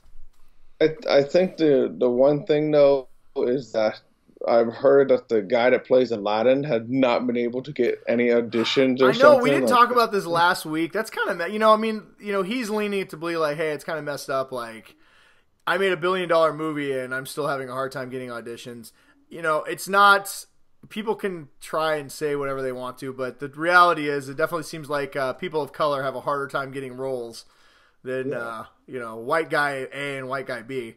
[SPEAKER 2] I think the one thing though is that I've heard that the guy that plays Aladdin had not been able to get any auditions or something.
[SPEAKER 1] I know, we didn't talk about this last week. That's kind of, he's leaning to believe like, hey, it's kind of messed up. Like, I made $1 billion movie and I'm still having a hard time getting auditions. It's not, people can try and say whatever they want to, but the reality is it definitely seems like people of color have a harder time getting roles than, white guy A and white guy B.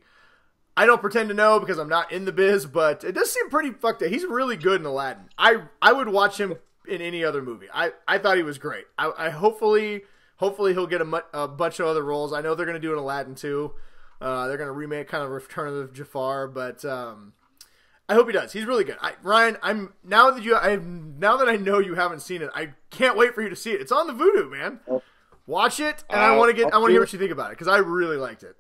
[SPEAKER 1] I don't pretend to know because I'm not in the biz, but it does seem pretty fucked up. He's really good in Aladdin. I would watch him in any other movie. I thought he was great. I hopefully he'll get a bunch of other roles. I know they're going to do an Aladdin too. They're going to remake kind of Return of Jafar, but I hope he does. He's really good. Ryan, now that I know you haven't seen it, I can't wait for you to see it. It's on the Vudu, man. Watch it, and I want to hear what you think about it because I really liked it.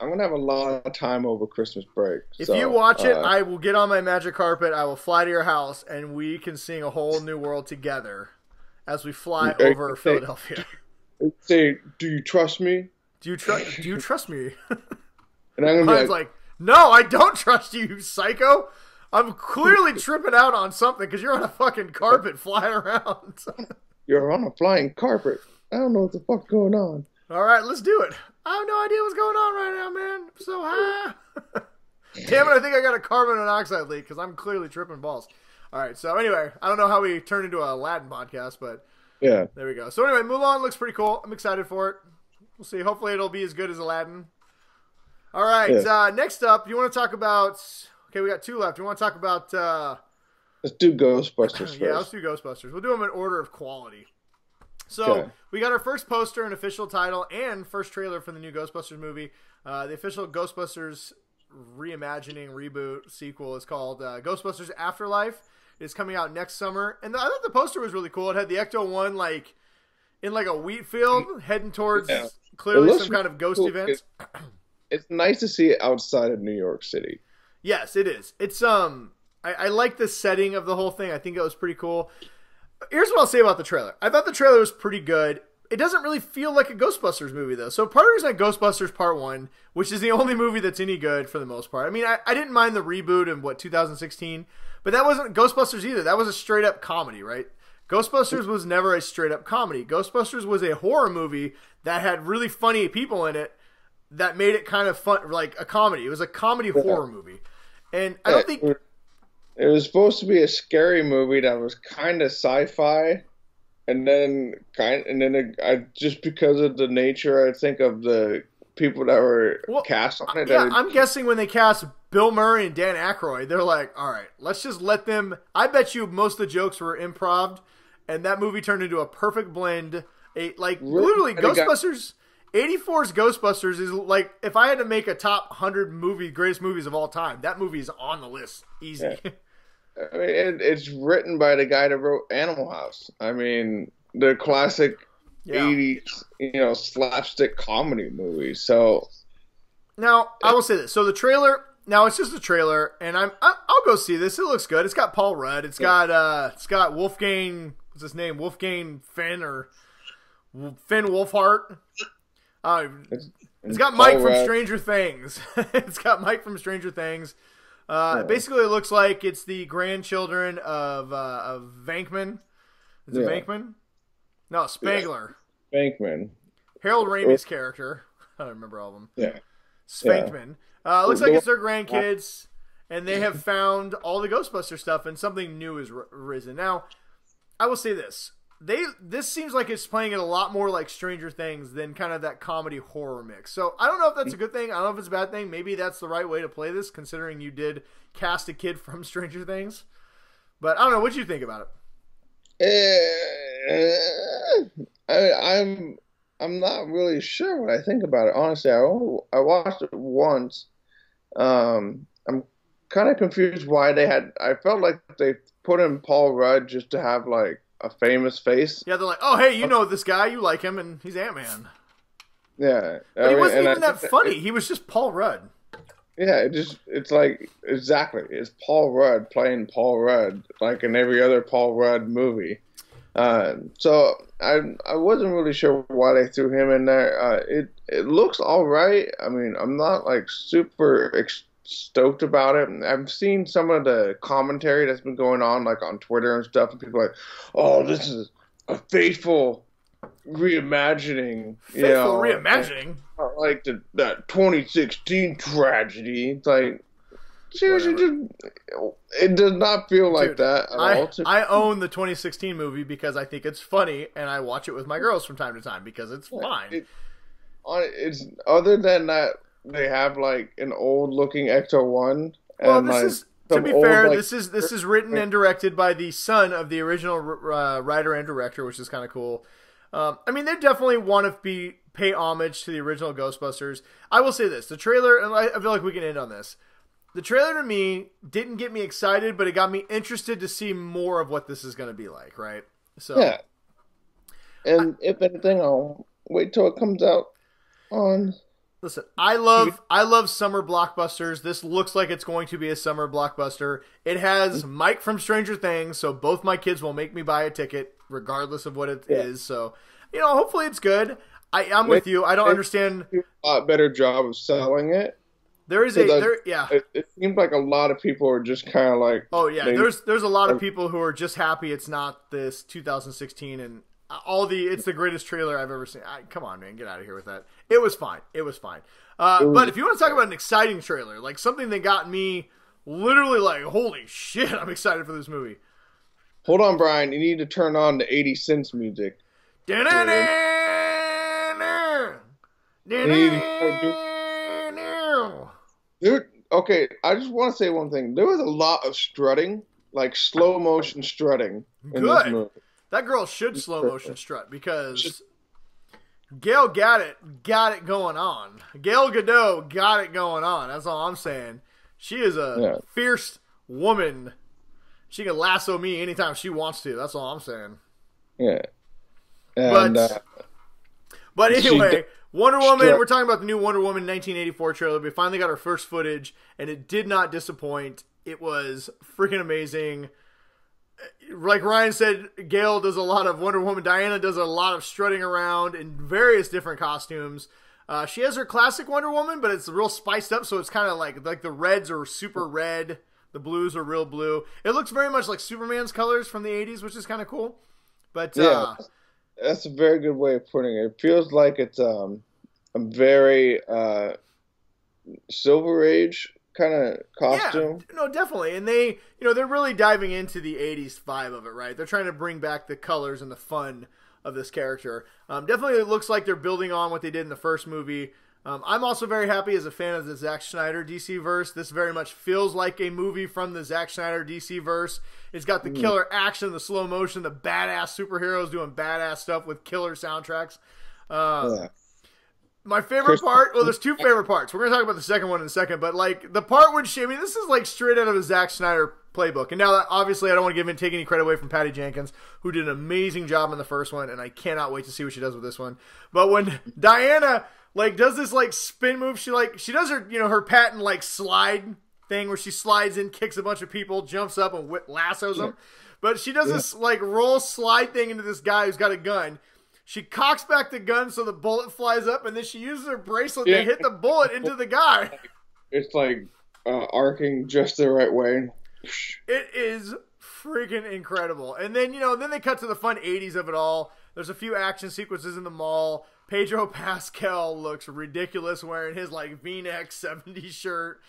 [SPEAKER 2] I'm going to have a lot of time over Christmas break.
[SPEAKER 1] If you watch it, I will get on my magic carpet, I will fly to your house, and we can sing A Whole New World together as we fly over Philadelphia.
[SPEAKER 2] Say, do you trust me?
[SPEAKER 1] Do you trust me?
[SPEAKER 2] And I'm going to be
[SPEAKER 1] like, no, I don't trust you, you psycho. I'm clearly tripping out on something because you're on a fucking carpet flying around.
[SPEAKER 2] You're on a flying carpet. I don't know what the fuck's going on.
[SPEAKER 1] All right, let's do it. I have no idea what's going on right now, man. I'm so high. Damn it, I think I got a carbon monoxide leak because I'm clearly tripping balls. All right, so anyway, I don't know how we turned into a Aladdin podcast, but
[SPEAKER 2] yeah,
[SPEAKER 1] there we go. So anyway, Mulan looks pretty cool. I'm excited for it. We'll see. Hopefully it'll be as good as Aladdin. All right, next up, you want to talk about... Okay, we got 2 left. You want to talk about...
[SPEAKER 2] Let's do Ghostbusters first.
[SPEAKER 1] Yeah, let's do Ghostbusters. We'll do them in order of quality. So, we got our first poster and official title and first trailer for the new Ghostbusters movie. The official Ghostbusters reimagining, reboot, sequel is called Ghostbusters Afterlife. It's coming out next summer. And I thought the poster was really cool. It had the Ecto-1 like in like a wheat field heading towards clearly some kind of ghost event.
[SPEAKER 2] It's nice to see it outside of New York City.
[SPEAKER 1] Yes, it is. It's I like the setting of the whole thing. I think it was pretty cool. Here's what I'll say about the trailer. I thought the trailer was pretty good. It doesn't really feel like a Ghostbusters movie, though. So part of the reason I Ghostbusters Part 1, which is the only movie that's any good for the most part. I mean, I didn't mind the reboot in, 2016, but that wasn't Ghostbusters either. That was a straight-up comedy, right? Ghostbusters was never a straight-up comedy. Ghostbusters was a horror movie that had really funny people in it that made it kind of fun, like a comedy. It was a comedy horror movie. And I don't think...
[SPEAKER 2] It was supposed to be a scary movie that was kind of sci-fi, and then just because of the nature, I think, of the people that were cast on it.
[SPEAKER 1] Yeah, I'm guessing when they cast Bill Murray and Dan Aykroyd, they're like, all right, let's just let them... I bet you most of the jokes were improv, and that movie turned into a perfect blend. Literally, Ghostbusters... 84's Ghostbusters is like, if I had to make a top 100 greatest movies of all time, that movie is on the list. Easy.
[SPEAKER 2] Yeah. I mean, it's written by the guy that wrote Animal House. I mean, the classic 80s, slapstick comedy movie. So
[SPEAKER 1] now I will say this. So the trailer, now it's just a trailer, and I'll go see this. It looks good. It's got Paul Rudd. It's got Wolfgang. What's his name? Wolfgang Finn or Finn Wolfhard. It's got Mike from Stranger Things. It's got Mike from Stranger Things. Basically, it looks like it's the grandchildren of Venkman. Is it Venkman? No, Spangler.
[SPEAKER 2] Venkman.
[SPEAKER 1] Harold Ramey's character. I don't remember all of them.
[SPEAKER 2] Yeah.
[SPEAKER 1] Spankman. Looks like it's their grandkids. and they have found all the Ghostbuster stuff, and something new has risen. Now, I will say this. This seems like it's playing it a lot more like Stranger Things than kind of that comedy horror mix. So I don't know if that's a good thing. I don't know if it's a bad thing. Maybe that's the right way to play this, considering you did cast a kid from Stranger Things. But I don't know. What do you think about
[SPEAKER 2] it? I'm not really sure what I think about it. Honestly, I watched it once. I'm kind of confused why they had. I felt like they put in Paul Rudd just to have like a famous face.
[SPEAKER 1] Yeah, they're like, oh hey, you know this guy, you like him, and he's Ant-Man.
[SPEAKER 2] Yeah,
[SPEAKER 1] but he wasn't even that funny. He was just Paul Rudd.
[SPEAKER 2] Yeah, it's like exactly. It's Paul Rudd playing Paul Rudd, like in every other Paul Rudd movie. So I wasn't really sure why they threw him in there. It looks all right. I mean, I'm not like super stoked about it. I've seen some of the commentary that's been going on, like on Twitter and stuff, and people are like, "Oh, this is a faithful reimagining."
[SPEAKER 1] Faithful reimagining.
[SPEAKER 2] Like that 2016 tragedy. It's like, seriously, it does not feel like that at all.
[SPEAKER 1] I own the 2016 movie because I think it's funny, and I watch it with my girls from time to time because it's fine.
[SPEAKER 2] It's other than that, they have like an old looking XO1.
[SPEAKER 1] Well, this is, to be fair, this is written and directed by the son of the original writer and director, which is kind of cool. I mean, they definitely want to pay homage to the original Ghostbusters. I will say this: the trailer, and I feel like we can end on this. The trailer to me didn't get me excited, but it got me interested to see more of what this is going to be like, right? So
[SPEAKER 2] yeah. And if anything, I'll wait till it comes out on.
[SPEAKER 1] Listen, I love summer blockbusters. This looks like it's going to be a summer blockbuster. It has Mike from Stranger Things, so both my kids will make me buy a ticket, regardless of what it is. So, hopefully it's good. I'm with you. I don't understand.
[SPEAKER 2] A lot better job of selling it.
[SPEAKER 1] There is
[SPEAKER 2] It seems like a lot of people are just kind of like.
[SPEAKER 1] Oh yeah, there's a lot of people who are just happy it's not this 2016 and it's the greatest trailer I've ever seen. Come on, man, get out of here with that. It was fine. But if you want to talk about an exciting trailer, like something that got me literally like, holy shit, I'm excited for this movie.
[SPEAKER 2] Hold on, Brian. You need to turn on the 80 Cents music.
[SPEAKER 1] Dude,
[SPEAKER 2] okay, I just want to say one thing. There was a lot of strutting, like slow motion strutting in this movie.
[SPEAKER 1] That girl should slow motion strut because Gail got it going on. Gail Gadot got it going on. That's all I'm saying. She is a fierce woman. She can lasso me anytime she wants to. That's all I'm saying.
[SPEAKER 2] Yeah. And,
[SPEAKER 1] but anyway, Wonder Woman, we're talking about the new Wonder Woman 1984 trailer. We finally got our first footage, and it did not disappoint. It was freaking amazing. Like Ryan said, Gail does a lot of Wonder Woman. Diana does a lot of strutting around in various different costumes. She has her classic Wonder Woman, but it's real spiced up, so it's kind of like the reds are super red. The blues are real blue. It looks very much like Superman's colors from the 80s, which is kind of cool. But
[SPEAKER 2] yeah, that's a very good way of putting it. It feels like it's a very Silver Age kind of costume.
[SPEAKER 1] Yeah, no, definitely. And they're really diving into the 80s vibe of it, right? They're trying to bring back the colors and the fun of this character. Definitely it looks like they're building on what they did in the first movie. I'm also very happy as a fan of the Zack Snyder DC verse. This very much feels like a movie from the Zack Snyder DC verse. It's got the killer action, the slow motion, the badass superheroes doing badass stuff with killer soundtracks. My favorite part, well, there's two favorite parts. We're going to talk about the second one in a second, but like the part when this is like straight out of a Zack Snyder playbook. And now, obviously, I don't want to take any credit away from Patty Jenkins, who did an amazing job in the first one, and I cannot wait to see what she does with this one. But when Diana does this spin move, she does her her patent slide thing where she slides in, kicks a bunch of people, jumps up and lassos them. But she does this roll slide thing into this guy who's got a gun. She cocks back the gun so the bullet flies up, and then she uses her bracelet to hit the bullet into the guy.
[SPEAKER 2] It's arcing just the right way.
[SPEAKER 1] It is freaking incredible. And then, then they cut to the fun 80s of it all. There's a few action sequences in the mall. Pedro Pascal looks ridiculous wearing his V-neck 70s shirt.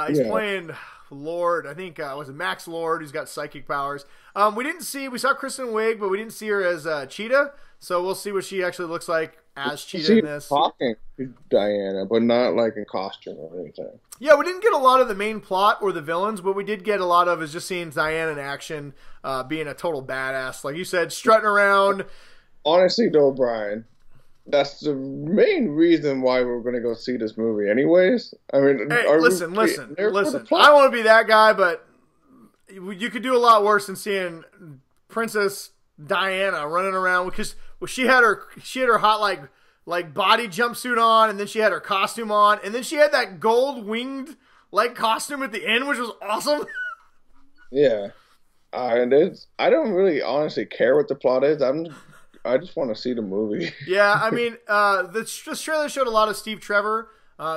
[SPEAKER 1] He's playing Lord. I think was it Max Lord, who's got psychic powers. We saw Kristen Wiig, but we didn't see her as Cheetah. So we'll see what she actually looks like as Cheetah in this.
[SPEAKER 2] Talking to Diana, but not like in costume or anything.
[SPEAKER 1] Yeah, we didn't get a lot of the main plot or the villains. What we did get a lot of is just seeing Diana in action, being a total badass, like you said, strutting around.
[SPEAKER 2] Honestly, though, Brian, that's the main reason why we're going to go see this movie anyways. I mean,
[SPEAKER 1] hey, listen. I don't want to be that guy, but you could do a lot worse than seeing Princess Diana running around, because she had her hot like body jumpsuit on, and then she had her costume on, and then she had that gold winged like costume at the end, which was awesome.
[SPEAKER 2] Yeah. And I don't really honestly care what the plot is. I just want to see the movie.
[SPEAKER 1] Yeah, I mean, this trailer showed a lot of Steve Trevor.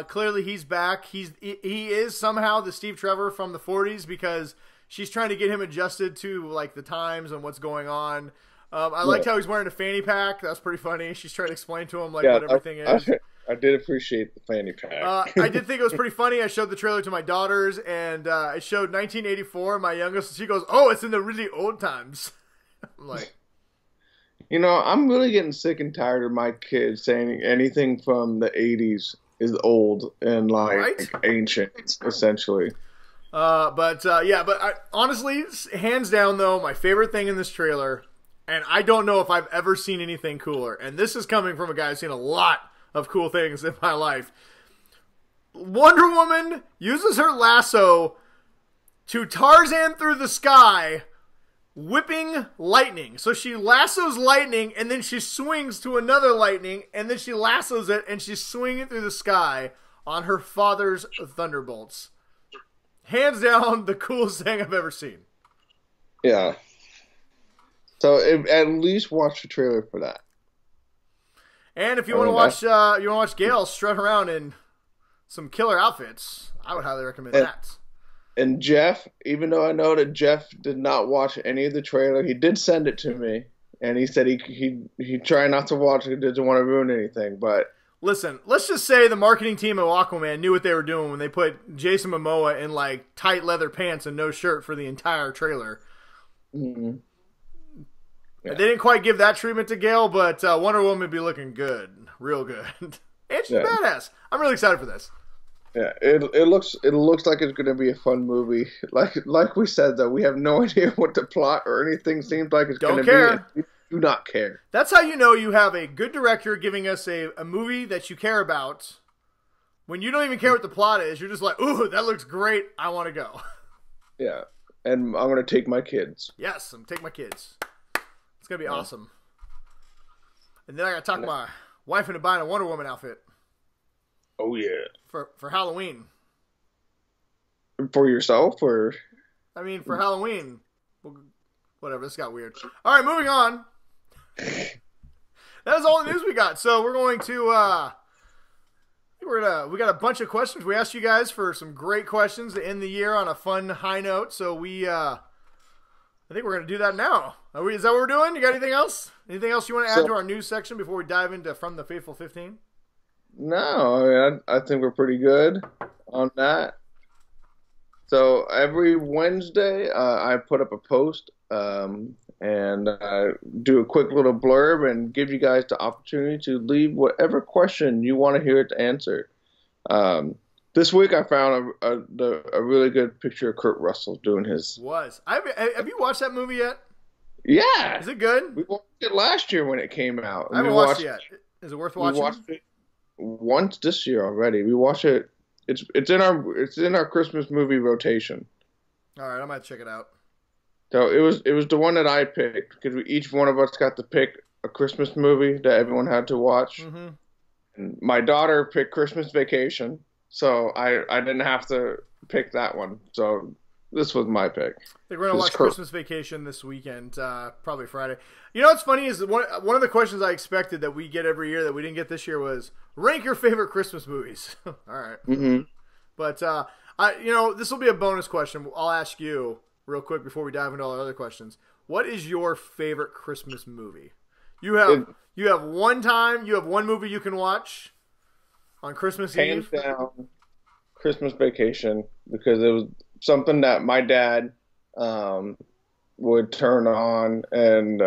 [SPEAKER 1] Clearly, he's back. He is somehow the Steve Trevor from the 40s, because she's trying to get him adjusted to like the times and what's going on. I liked how he's wearing a fanny pack. That's pretty funny. She's trying to explain to him what everything is.
[SPEAKER 2] I did appreciate the fanny pack.
[SPEAKER 1] I did think it was pretty funny. I showed the trailer to my daughters, and I showed 1984. My youngest, she goes, "Oh, it's in the really old times." I'm like,
[SPEAKER 2] I'm really getting sick and tired of my kids saying anything from the 80s is old and like ancient, essentially.
[SPEAKER 1] But honestly, hands down though, my favorite thing in this trailer, and I don't know if I've ever seen anything cooler, and this is coming from a guy who's seen a lot of cool things in my life. Wonder Woman uses her lasso to Tarzan through the sky, whipping lightning. So she lassos lightning, and then she swings to another lightning, and then she lassos it, and she's swinging through the sky on her father's thunderbolts. Hands down, the coolest thing I've ever seen.
[SPEAKER 2] Yeah. So at least watch the trailer for that.
[SPEAKER 1] And if you want to watch Gale strut around in some killer outfits, I would highly recommend that.
[SPEAKER 2] And Jeff, even though I know that Jeff did not watch any of the trailer, he did send it to me, and he said he tried not to watch it, he didn't want to ruin anything. But
[SPEAKER 1] listen, let's just say the marketing team of Aquaman knew what they were doing when they put Jason Momoa in like tight leather pants and no shirt for the entire trailer.
[SPEAKER 2] Mm-hmm. Yeah.
[SPEAKER 1] They didn't quite give that treatment to Gale, but Wonder Woman would be looking good, real good, and she's badass. I'm really excited for this.
[SPEAKER 2] Yeah, it looks like it's going to be a fun movie. Like we said, though, we have no idea what the plot or anything seems like it's going to be. We do not care.
[SPEAKER 1] That's how you know you have a good director giving us a movie that you care about. When you don't even care what the plot is, you're just like, ooh, that looks great. I want to go.
[SPEAKER 2] Yeah, and I'm going to take my kids.
[SPEAKER 1] Yes, I'm taking my kids. It's going to be awesome. And then I got to talk my wife into buying a Wonder Woman outfit.
[SPEAKER 2] Oh, yeah.
[SPEAKER 1] For Halloween.
[SPEAKER 2] For yourself, or?
[SPEAKER 1] I mean, for Halloween. Whatever, this got weird. All right, moving on. That is all the news we got. So we're going to, we got a bunch of questions. We asked you guys for some great questions to end the year on a fun high note. So I think we're going to do that now. Is that what we're doing? You got anything else? Anything else you want to add to our news section before we dive into From the Faithful 15?
[SPEAKER 2] No, I think we're pretty good on that. So every Wednesday, I put up a post and do a quick little blurb and give you guys the opportunity to leave whatever question you want to hear it answered. This week, I found a really good picture of Kurt Russell doing his.
[SPEAKER 1] Have you watched that movie yet?
[SPEAKER 2] Yeah.
[SPEAKER 1] Is it good?
[SPEAKER 2] We watched it last year when it came out.
[SPEAKER 1] I haven't watched it yet. Is it worth watching?
[SPEAKER 2] We watched it once this year already. We watch it. It's in our Christmas movie rotation.
[SPEAKER 1] All right, I might check it out.
[SPEAKER 2] So it was the one that I picked because each one of us got to pick a Christmas movie that everyone had to watch. Mm-hmm. And my daughter picked Christmas Vacation, so I didn't have to pick that one. So this was my pick.
[SPEAKER 1] I think we're gonna watch Christmas Vacation this weekend, probably Friday. You know what's funny is one of the questions I expected that we get every year that we didn't get this year was rank your favorite Christmas movies. All right,
[SPEAKER 2] mm-hmm.
[SPEAKER 1] But this will be a bonus question. I'll ask you real quick before we dive into all our other questions. What is your favorite Christmas movie? You have one movie you can watch on Christmas Eve.
[SPEAKER 2] Hands down, Christmas Vacation because it was something that my dad would turn on, and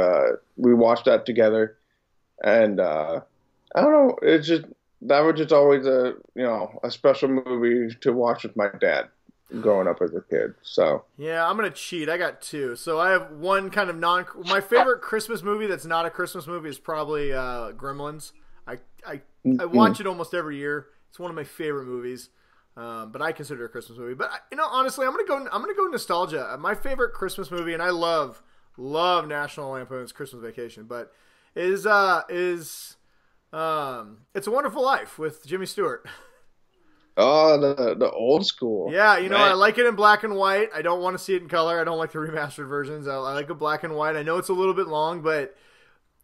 [SPEAKER 2] we watched that together. And I don't know, it's just that was just always a special movie to watch with my dad growing up as a kid. So
[SPEAKER 1] yeah, I'm gonna cheat. I got two. So I have one kind of my favorite Christmas movie that's not a Christmas movie is probably Gremlins. I watch it almost every year. It's one of my favorite movies. But I consider it a Christmas movie. But honestly, I'm gonna go nostalgia. My favorite Christmas movie, and I love National Lampoon's Christmas Vacation, but is It's a Wonderful Life with Jimmy Stewart.
[SPEAKER 2] oh, the old school.
[SPEAKER 1] Yeah, I like it in black and white. I don't want to see it in color. I don't like the remastered versions. I like it black and white. I know it's a little bit long, but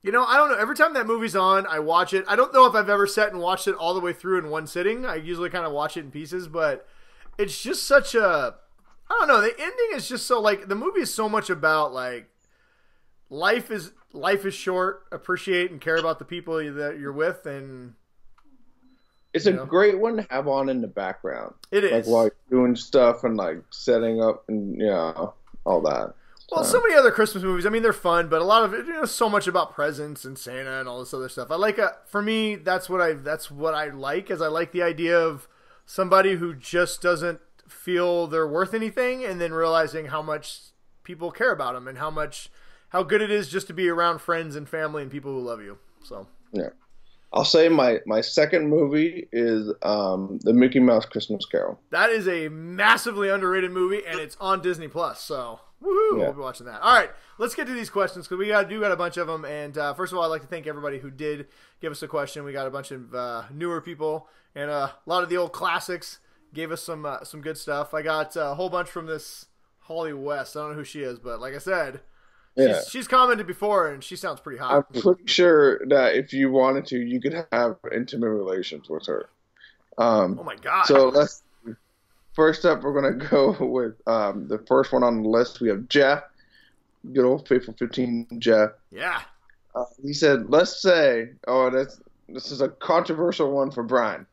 [SPEAKER 1] I don't know. Every time that movie's on, I watch it. I don't know if I've ever sat and watched it all the way through in one sitting. I usually kind of watch it in pieces, but it's just such a, I don't know. The ending is just so the movie is so much about life is short. Appreciate and care about the people that you're with, and
[SPEAKER 2] it's a great one to have on in the background.
[SPEAKER 1] It is
[SPEAKER 2] while you're doing stuff and setting up and all that.
[SPEAKER 1] Well, so many other Christmas movies. I mean, they're fun, but a lot of it, so much about presents and Santa and all this other stuff. I like for me, that's what I like. Is I like the idea of somebody who just doesn't feel they're worth anything, and then realizing how much people care about them and how good it is just to be around friends and family and people who love you. So
[SPEAKER 2] yeah, I'll say my second movie is the Mickey Mouse Christmas Carol.
[SPEAKER 1] That is a massively underrated movie, and it's on Disney Plus. So. Woohoo! Yeah. We'll be watching that. All right, let's get to these questions because we got a bunch of them. And first of all, I'd like to thank everybody who did give us a question. We got a bunch of newer people and a lot of the old classics gave us some good stuff. I got a whole bunch from this Holly West. I don't know who she is, but like I said, she's commented before and she sounds pretty hot.
[SPEAKER 2] I'm pretty sure that if you wanted to, you could have intimate relations with her.
[SPEAKER 1] Oh my god!
[SPEAKER 2] So first up, we're going to go with the first one on the list. We have Jeff, good old Faithful 15 Jeff.
[SPEAKER 1] Yeah.
[SPEAKER 2] He said, let's say, this is a controversial one for Brian.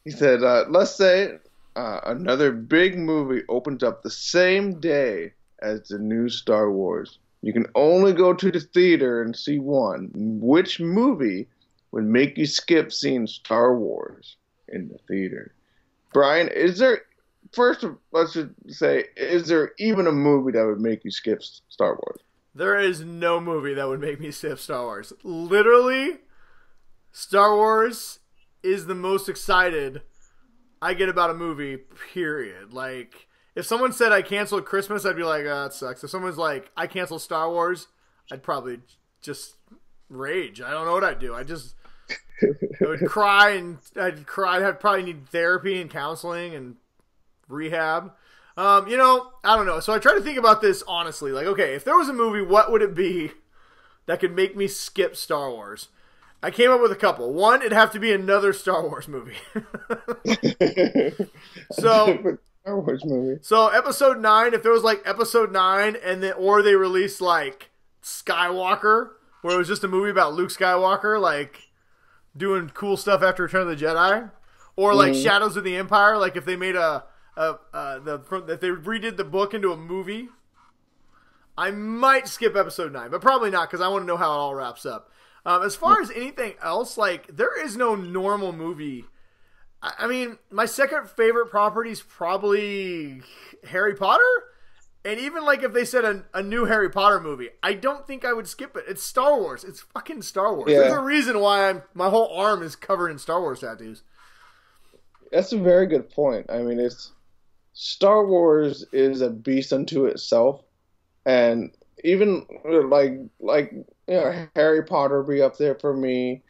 [SPEAKER 2] He said, let's say another big movie opens up the same day as the new Star Wars. You can only go to the theater and see one. Which movie would make you skip seeing Star Wars in the theater? Brian, first, let's just say, is there even a movie that would make you skip Star Wars?
[SPEAKER 1] There is no movie that would make me skip Star Wars. Literally, Star Wars is the most excited I get about a movie, period. If someone said I canceled Christmas, I'd be like, that sucks. If someone's like, I canceled Star Wars, I'd probably just rage. I don't know what I'd do. I would cry, and I'd probably need therapy and counseling and rehab. I don't know. So I try to think about this honestly. Okay, if there was a movie, what would it be that could make me skip Star Wars? I came up with a couple. One, it'd have to be another Star Wars movie.
[SPEAKER 2] Star Wars movie.
[SPEAKER 1] So Episode 9, if there was Episode 9 or they released Skywalker, where it was just a movie about Luke Skywalker doing cool stuff after Return of the Jedi, or Shadows of the Empire, if they made if they redid the book into a movie, I might skip Episode 9, but probably not because I want to know how it all wraps up. As far as anything else, there is no normal movie. I mean, my second favorite property is probably Harry Potter, and even if they said a new Harry Potter movie, I don't think I would skip it. It's Star Wars. It's fucking Star Wars. Yeah. There's a reason why my whole arm is covered in Star Wars tattoos.
[SPEAKER 2] That's a very good point. I mean, Star Wars is a beast unto itself, and even Harry Potter would be up there for me.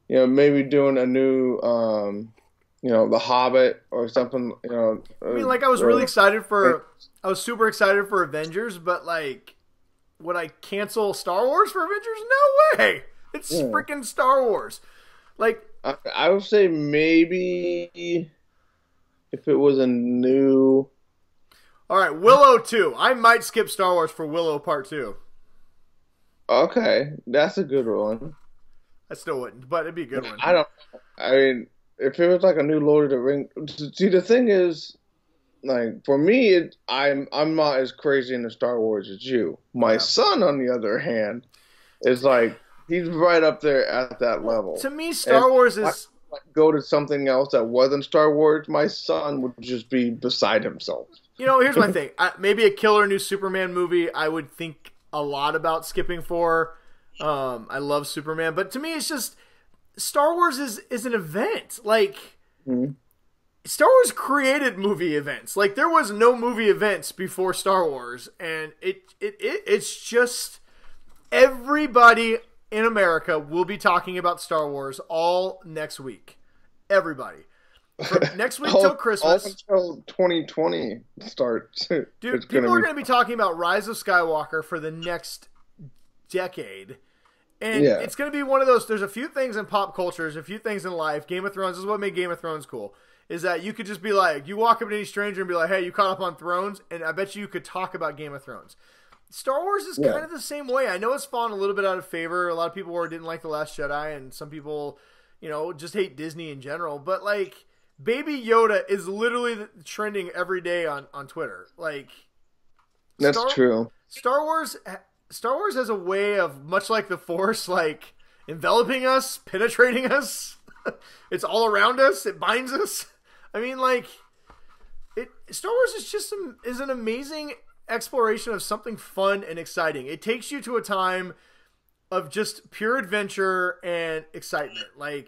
[SPEAKER 2] Maybe doing a new The Hobbit or something.
[SPEAKER 1] I mean, I was really excited I was super excited for Avengers, but would I cancel Star Wars for Avengers? No way. It's freaking Star Wars.
[SPEAKER 2] I would say maybe if it was a new...
[SPEAKER 1] All right, Willow 2. I might skip Star Wars for Willow Part 2.
[SPEAKER 2] Okay, that's a good one.
[SPEAKER 1] I still wouldn't, but it'd be a good one.
[SPEAKER 2] I mean, if it was like a new Lord of the Rings. See, the thing is, like for me, I'm not as crazy into Star Wars as you. My
[SPEAKER 1] Yeah.
[SPEAKER 2] son, on the other hand, is like he's right up there at that level.
[SPEAKER 1] To me, Star Wars is
[SPEAKER 2] go to something else that wasn't Star Wars, my son would just be beside himself.
[SPEAKER 1] Here's my thing. Maybe a killer new Superman movie I would think a lot about skipping for. I love Superman, but to me it's just Star Wars is an event. Like Star Wars created movie events. Like there was no movie events before Star Wars, and it's just everybody in America will be talking about Star Wars all next week. Everybody. From next week till Christmas.
[SPEAKER 2] All until 2020 starts.
[SPEAKER 1] Dude, people are going to be talking about Rise of Skywalker for the next decade. And it's going to be one of those, there's a few things in pop culture, there's a few things in life. Game of Thrones, this is what made Game of Thrones cool, is that you could just be like, you walk up to any stranger and be like, hey, you caught up on Thrones? And I bet you could talk about Game of Thrones. Star Wars is kind of the same way. I know it's fallen a little bit out of favor. A lot of people didn't like The Last Jedi, and some people, just hate Disney in general. But, like, Baby Yoda is literally trending every day on Twitter. Like,
[SPEAKER 2] that's true.
[SPEAKER 1] Star Wars has a way of, much like the Force, like, enveloping us, penetrating us. It's all around us. It binds us. I mean, like, Star Wars is just is an amazing exploration of something fun and exciting. It takes you to a time of just pure adventure and excitement. Like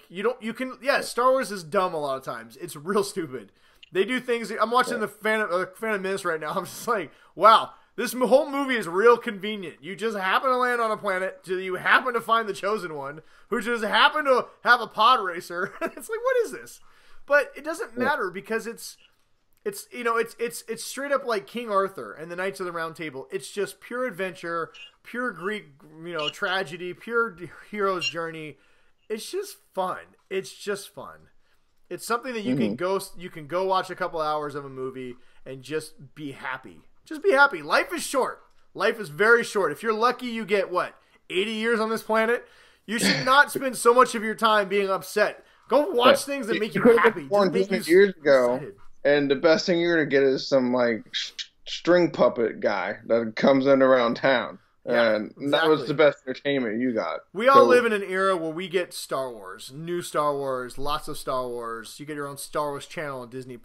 [SPEAKER 1] Star Wars is dumb a lot of times. It's real stupid. They do things. I'm watching the Phantom Menace right now. I'm just like, wow, this whole movie is real convenient. You just happen to land on a planet. You happen to find the chosen one, who just happen to have a pod racer. It's like, what is this? But it doesn't matter because it's straight up like King Arthur and the Knights of the Round Table. It's just pure adventure, pure Greek, tragedy, pure hero's journey. It's just fun. It's just fun. It's something that you can go watch a couple hours of a movie and just be happy. Just be happy. Life is short. Life is very short. If you're lucky, you get 80 years on this planet. You should not spend so much of your time being upset. Go watch things that make you happy.
[SPEAKER 2] Just make you years ago. Excited. And the best thing you're going to get is some, like, string puppet guy that comes in around town. Yeah, and that was the best entertainment you got.
[SPEAKER 1] We all live in an era where we get Star Wars, new Star Wars, lots of Star Wars. You get your own Star Wars channel on Disney+.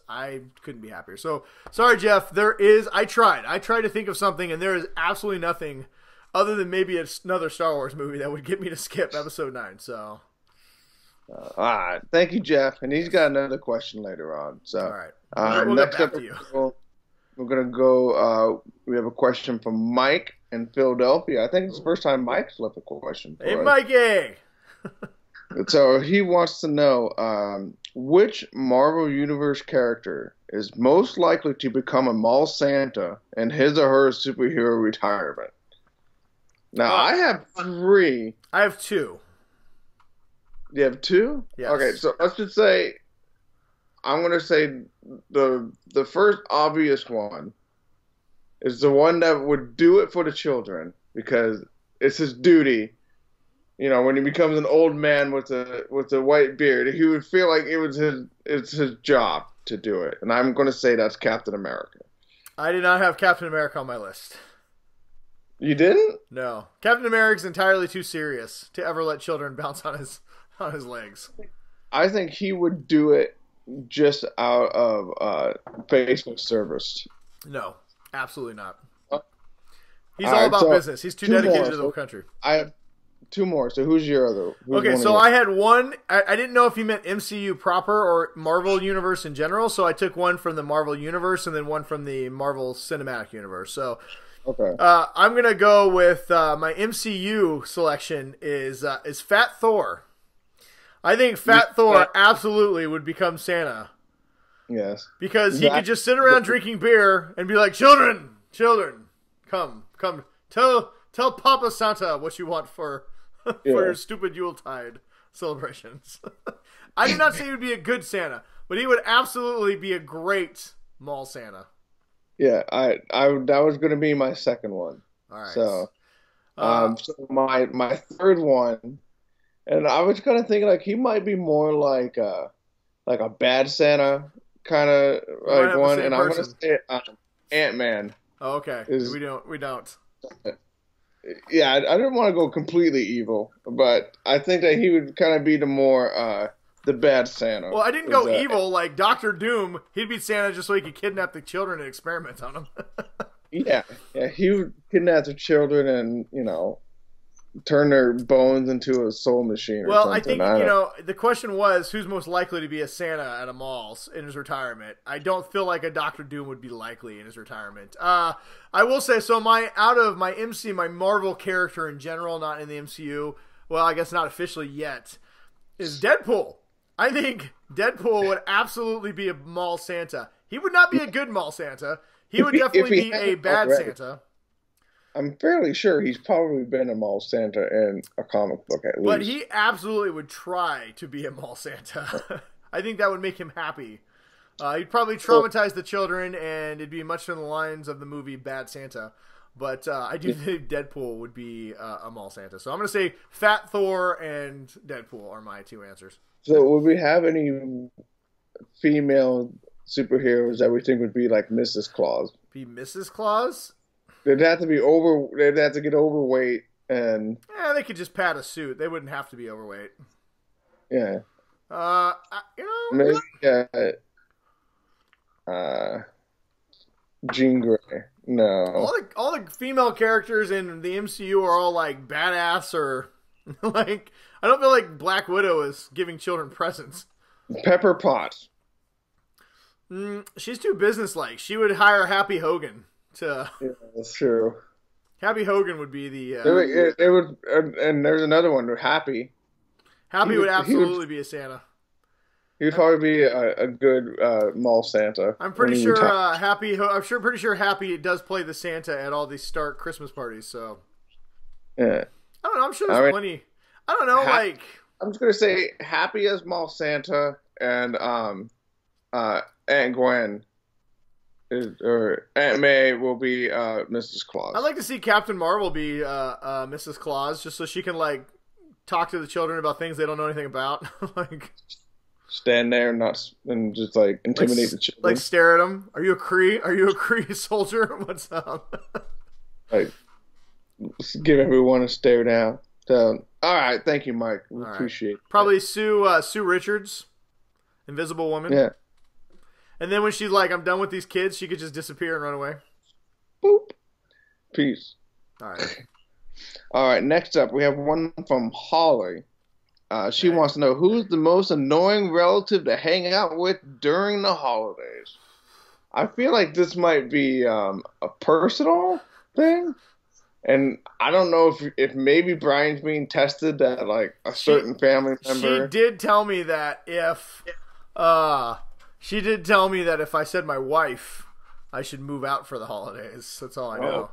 [SPEAKER 1] I couldn't be happier. So, sorry, Jeff. I tried to think of something, and there is absolutely nothing other than maybe another Star Wars movie that would get me to skip Episode 9, so...
[SPEAKER 2] all right. Thank you, Jeff. And he's got another question later on. So,
[SPEAKER 1] all right. We'll
[SPEAKER 2] next
[SPEAKER 1] get back
[SPEAKER 2] up,
[SPEAKER 1] to you.
[SPEAKER 2] we're going to go. We have a question from Mike in Philadelphia. I think it's the first time Mike's left a question.
[SPEAKER 1] Hey, Mikey!
[SPEAKER 2] So, he wants to know which Marvel Universe character is most likely to become a mall Santa in his or her superhero retirement. Now, I have 3.
[SPEAKER 1] I have 2.
[SPEAKER 2] You have 2?
[SPEAKER 1] Yes.
[SPEAKER 2] Okay, so let's just say, I'm going to say the first obvious one is the one that would do it for the children because it's his duty. When he becomes an old man with a white beard, he would feel like it's his job to do it. And I'm going to say that's Captain America.
[SPEAKER 1] I did not have Captain America on my list.
[SPEAKER 2] You didn't?
[SPEAKER 1] No. Captain America's entirely too serious to ever let children bounce on his legs.
[SPEAKER 2] I think he would do it just out of faithful service.
[SPEAKER 1] No, absolutely not. He's all about business. He's too dedicated to the country.
[SPEAKER 2] I have 2 more. So who's your other?
[SPEAKER 1] Okay, so I had one. I didn't know if you meant MCU proper or Marvel Universe in general, so I took one from the Marvel Universe and then one from the Marvel Cinematic Universe. So
[SPEAKER 2] okay.
[SPEAKER 1] I'm going to go with my MCU selection is Fat Thor. I think Fat Thor absolutely would become Santa.
[SPEAKER 2] Yes.
[SPEAKER 1] Because he could just sit around drinking beer and be like, children, come, tell Papa Santa what you want for your stupid Yuletide celebrations. I did not say he would be a good Santa, but he would absolutely be a great mall Santa.
[SPEAKER 2] Yeah, I that was going to be my second one.
[SPEAKER 1] All right.
[SPEAKER 2] So, so my third one And I was kind of thinking like he might be more like a bad Santa kind of
[SPEAKER 1] We might
[SPEAKER 2] like
[SPEAKER 1] have the
[SPEAKER 2] one.
[SPEAKER 1] same
[SPEAKER 2] And I'm gonna
[SPEAKER 1] person.
[SPEAKER 2] say Ant-Man
[SPEAKER 1] Oh, okay.
[SPEAKER 2] is.
[SPEAKER 1] We don't. We don't.
[SPEAKER 2] Yeah, I didn't want to go completely evil, but I think that he would kind of be the more the bad Santa.
[SPEAKER 1] Well, I didn't
[SPEAKER 2] Is
[SPEAKER 1] go evil like Doctor Doom. He'd be Santa just so he could kidnap the children and experiment on them.
[SPEAKER 2] yeah, yeah, he would kidnap the children and turn their bones into a soul machine or
[SPEAKER 1] Well, I
[SPEAKER 2] something.
[SPEAKER 1] think,
[SPEAKER 2] I don't.
[SPEAKER 1] the question was who's most likely to be a Santa at a mall in his retirement. I don't feel like a Doctor Doom would be likely in his retirement. I will say, so out of my my Marvel character in general, not in the MCU, well, I guess not officially yet, is Deadpool. I think Deadpool would absolutely be a mall Santa. He would not be a good mall Santa. He would definitely be a bad
[SPEAKER 2] already.
[SPEAKER 1] Santa.
[SPEAKER 2] I'm fairly sure he's probably been a mall Santa in a comic book at least.
[SPEAKER 1] But he absolutely would try to be a mall Santa. I think that would make him happy. He'd probably traumatize the children, and it'd be much in the lines of the movie Bad Santa. But I do think Deadpool would be a mall Santa. So I'm going to say Fat Thor and Deadpool are my two answers.
[SPEAKER 2] So would we have any female superheroes that we think would be like Mrs. Claus?
[SPEAKER 1] Be Mrs. Claus?
[SPEAKER 2] They'd have to be over. They'd have to get overweight, and
[SPEAKER 1] Yeah, they could just pat a suit. They wouldn't have to be overweight.
[SPEAKER 2] yeah,
[SPEAKER 1] Uh,
[SPEAKER 2] maybe uh, Jean Grey. No,
[SPEAKER 1] all the female characters in the MCU are all like badass or like I don't feel like Black Widow is giving children presents.
[SPEAKER 2] Pepper Potts.
[SPEAKER 1] She's too businesslike. She would hire Happy Hogan to.
[SPEAKER 2] Yeah, that's true.
[SPEAKER 1] Happy Hogan would be the.
[SPEAKER 2] They would, and there's another one. Happy.
[SPEAKER 1] Happy would absolutely be a Santa.
[SPEAKER 2] He would probably be a good mall Santa.
[SPEAKER 1] I'm pretty sure Happy. Pretty sure Happy does play the Santa at all these Stark Christmas parties. So.
[SPEAKER 2] Yeah.
[SPEAKER 1] I don't know. I'm sure there's plenty. I don't know.
[SPEAKER 2] I'm just gonna say Happy as mall Santa and Aunt Gwen or Aunt May will be Mrs. Claus.
[SPEAKER 1] I'd like to see Captain Marvel be Mrs. Claus, just so she can like talk to the children about things they don't know anything about, like
[SPEAKER 2] stand there and just like intimidate the children,
[SPEAKER 1] like stare at them. Are you a Kree? Are you a Kree soldier? What's up?
[SPEAKER 2] Like give everyone a stare down. So, all right, thank you, Mike. We appreciate it.
[SPEAKER 1] Probably Sue Richards, Invisible Woman.
[SPEAKER 2] Yeah.
[SPEAKER 1] And then when she's like, I'm done with these kids, she could just disappear and run away.
[SPEAKER 2] Boop. Peace.
[SPEAKER 1] All right.
[SPEAKER 2] All right, next up, we have one from Holly. She wants to know who's the most annoying relative to hang out with during the holidays. I feel like this might be a personal thing. And I don't know if maybe Brian's being tested at like a certain family member.
[SPEAKER 1] She did tell me that if I said my wife, I should move out for the holidays. That's all I know.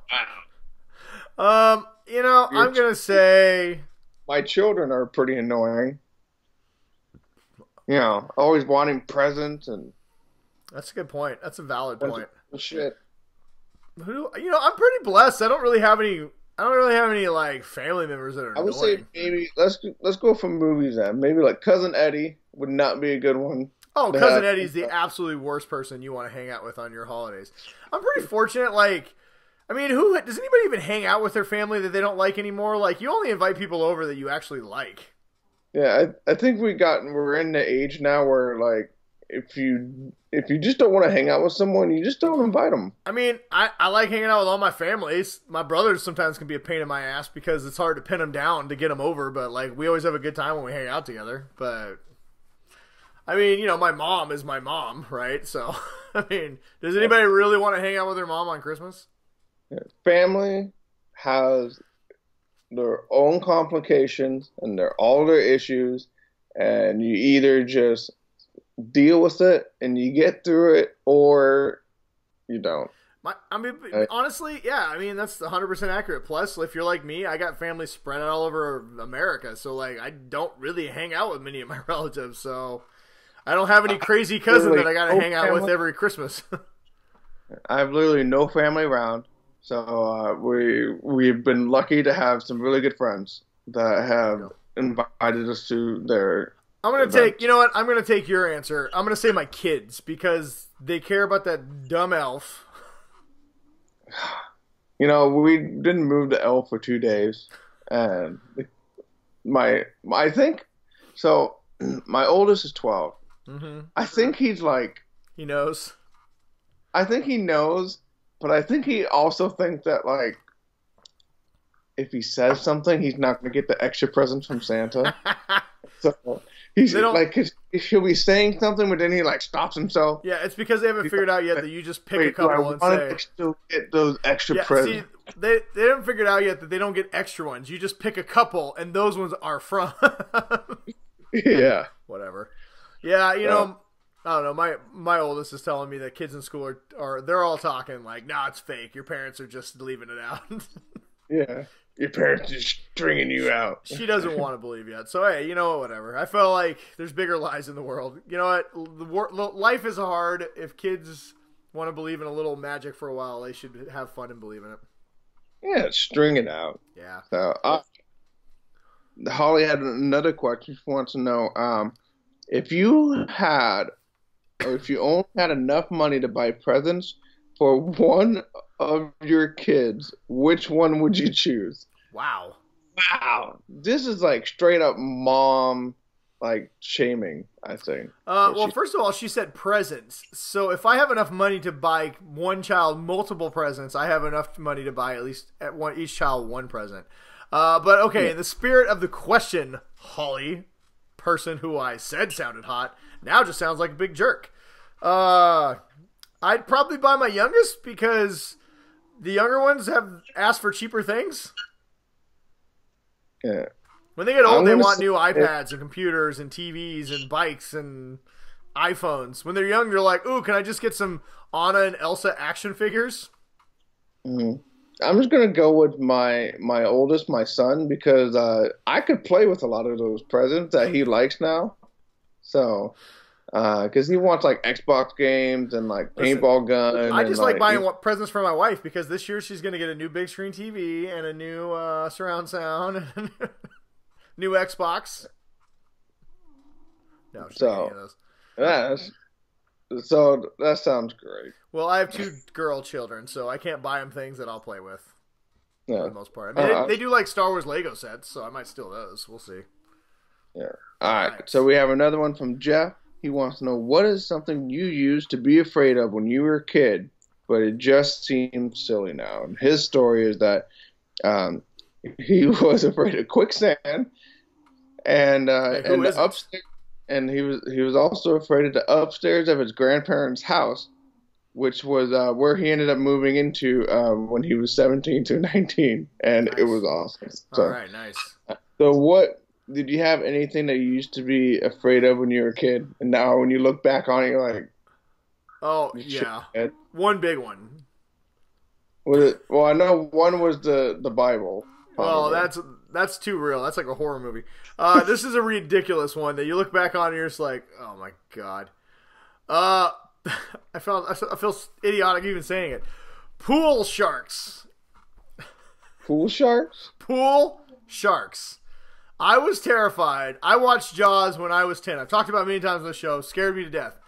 [SPEAKER 2] Oh, wow.
[SPEAKER 1] I'm gonna say
[SPEAKER 2] my children are pretty annoying. Always wanting presents and.
[SPEAKER 1] That's a good point. That's a valid point.
[SPEAKER 2] Shit.
[SPEAKER 1] I'm pretty blessed. I don't really have any like family members that are annoying.
[SPEAKER 2] I would say maybe let's go for movies then. Maybe like Cousin Eddie would not be a good one.
[SPEAKER 1] Oh, Cousin Eddie's the absolutely worst person you want to hang out with on your holidays. I'm pretty fortunate. Like, I mean, does anybody even hang out with their family that they don't like anymore? Like, you only invite people over that you actually like.
[SPEAKER 2] Yeah, I think we're in the age now where like if you just don't want to hang out with someone, you just don't invite them.
[SPEAKER 1] I mean, I like hanging out with all my families. My brothers sometimes can be a pain in my ass because it's hard to pin them down to get them over. But like, we always have a good time when we hang out together. But I mean, my mom is my mom, right? So, I mean, does anybody really want to hang out with their mom on Christmas?
[SPEAKER 2] Yeah. Family has their own complications and all their issues, and you either just deal with it and you get through it, or you don't.
[SPEAKER 1] Honestly, yeah. I mean, that's 100% accurate. Plus, if you're like me, I got family spread out all over America, so like I don't really hang out with many of my relatives, so. I don't have any crazy cousin that I got to hang out with every Christmas.
[SPEAKER 2] I have literally no family around, so we've been lucky to have some really good friends that have invited us to their.
[SPEAKER 1] I'm gonna take. You know what? I'm gonna take your answer. I'm gonna say my kids because they care about that dumb elf.
[SPEAKER 2] You know, we didn't move the elf for 2 days, and I think so. My oldest is 12.
[SPEAKER 1] Mm-hmm.
[SPEAKER 2] I think he's like.
[SPEAKER 1] He knows.
[SPEAKER 2] I think he knows, but I think he also thinks that like if he says something, he's not going to get the extra presents from Santa. So he's like, he'll be saying something, but then he like stops himself.
[SPEAKER 1] Yeah, it's because they haven't figured out yet that you just pick a couple and say.
[SPEAKER 2] Still get those extra presents.
[SPEAKER 1] See, they haven't figured out yet that they don't get extra ones. You just pick a couple, and those ones are from.
[SPEAKER 2] Yeah.
[SPEAKER 1] Whatever. Yeah, you know. I don't know. My oldest is telling me that kids in school are they're all talking like, "Nah, it's fake. Your parents are just leaving it out."
[SPEAKER 2] Yeah, your parents are stringing you out.
[SPEAKER 1] She doesn't want to believe yet. So hey, you know what? Whatever. I felt like there's bigger lies in the world. You know what? Life is hard. If kids want to believe in a little magic for a while, they should have fun and believe in it.
[SPEAKER 2] Yeah, string it out.
[SPEAKER 1] Yeah.
[SPEAKER 2] So, Holly had another question. She wants to know if you had. Or if you only had enough money to buy presents for one of your kids, which one would you choose?
[SPEAKER 1] Wow.
[SPEAKER 2] This is like straight up mom like shaming, I think.
[SPEAKER 1] Well, first of all, she said presents. So if I have enough money to buy one child multiple presents, I have enough money to buy at least each child one present. But okay, in the spirit of the question, Holly, person who I said sounded hot, now just sounds like a big jerk. I'd probably buy my youngest because the younger ones have asked for cheaper things.
[SPEAKER 2] Yeah.
[SPEAKER 1] When they get old, they want new iPads and computers and TVs and bikes and iPhones. When they're young, they're like, "Ooh, can I just get some Anna and Elsa action figures?"
[SPEAKER 2] Mm-hmm. I'm just gonna go with my oldest, my son, because I could play with a lot of those presents that he likes now. So, because he wants like Xbox games and like paintball gun.
[SPEAKER 1] I just like buying presents for my wife because this year she's gonna get a new big screen TV and a new surround sound and new Xbox. No,
[SPEAKER 2] so that sounds great.
[SPEAKER 1] Well, I have 2 girl children, so I can't buy them things that I'll play with.
[SPEAKER 2] Yeah.
[SPEAKER 1] For the most part. I mean, they do like Star Wars Lego sets, so I might steal those. We'll see.
[SPEAKER 2] Yeah. All right. So we have another one from Jeff. He wants to know, what is something you used to be afraid of when you were a kid, but it just seems silly now? And his story is that he was afraid of quicksand, and upstairs, and he was also afraid of the upstairs of his grandparents' house, which was where he ended up moving into when he was 17 to 19, and nice. It was awesome. So,
[SPEAKER 1] all right, nice.
[SPEAKER 2] So what did you have anything that you used to be afraid of when you were a kid, and now when you look back on it, you're like,
[SPEAKER 1] oh yeah, one big one.
[SPEAKER 2] Was it? Well, I know one was the Bible.
[SPEAKER 1] Probably. Well, that's too real. That's like a horror movie. This is a ridiculous one that you look back on and you're just like, oh my god. I feel idiotic even saying it. Pool sharks.
[SPEAKER 2] Pool sharks?
[SPEAKER 1] Pool sharks. I was terrified. I watched Jaws when I was 10. I've talked about it many times on the show. Scared me to death.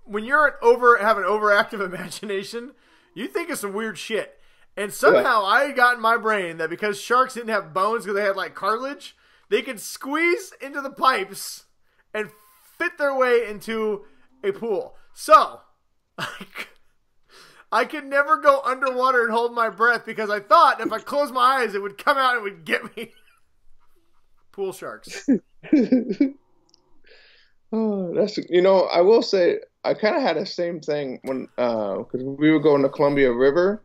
[SPEAKER 1] When you're have an overactive imagination, you think of some weird shit. And somehow I got in my brain that because sharks didn't have bones because they had like cartilage, they could squeeze into the pipes and fit their way into a pool. So, I could never go underwater and hold my breath because I thought if I closed my eyes, it would come out and it would get me. Pool sharks.
[SPEAKER 2] Oh, I will say I kind of had the same thing when because we were going to Columbia River.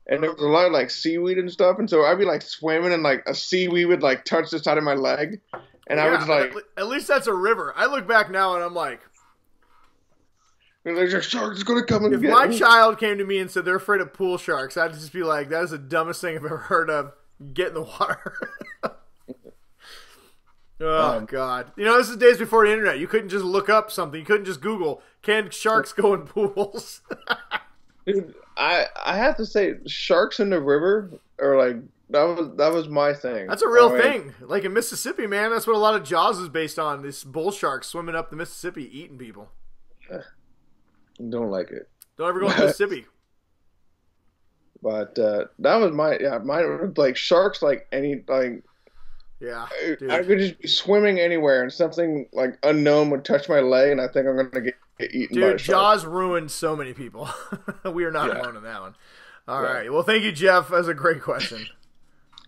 [SPEAKER 2] And there was a lot of like seaweed and stuff, and so I'd be like swimming and like a seaweed would like touch the side of my leg, and I was like,
[SPEAKER 1] at least that's a river. I look back now and I'm like,
[SPEAKER 2] there's a shark that's gonna come and
[SPEAKER 1] if
[SPEAKER 2] get
[SPEAKER 1] my
[SPEAKER 2] me.
[SPEAKER 1] child came to me and said they're afraid of pool sharks, I'd just be like, that is the dumbest thing I've ever heard of. Get in the water. Oh God! This is days before the internet. You couldn't just look up something. You couldn't just Google, can sharks go in pools?
[SPEAKER 2] Dude, I have to say, sharks in the river are like that was my thing.
[SPEAKER 1] That's a real thing. Like in Mississippi, man, that's what a lot of Jaws is based on. This bull shark swimming up the Mississippi eating people.
[SPEAKER 2] Don't like it.
[SPEAKER 1] Don't ever go to Mississippi.
[SPEAKER 2] But that was my like sharks, like any like.
[SPEAKER 1] Yeah,
[SPEAKER 2] dude. I could just be swimming anywhere and something like unknown would touch my leg, and I think I'm gonna get eaten by a shark.
[SPEAKER 1] Jaws ruined so many people. We are not alone in that one. All right. Well, thank you, Jeff. That's a great question.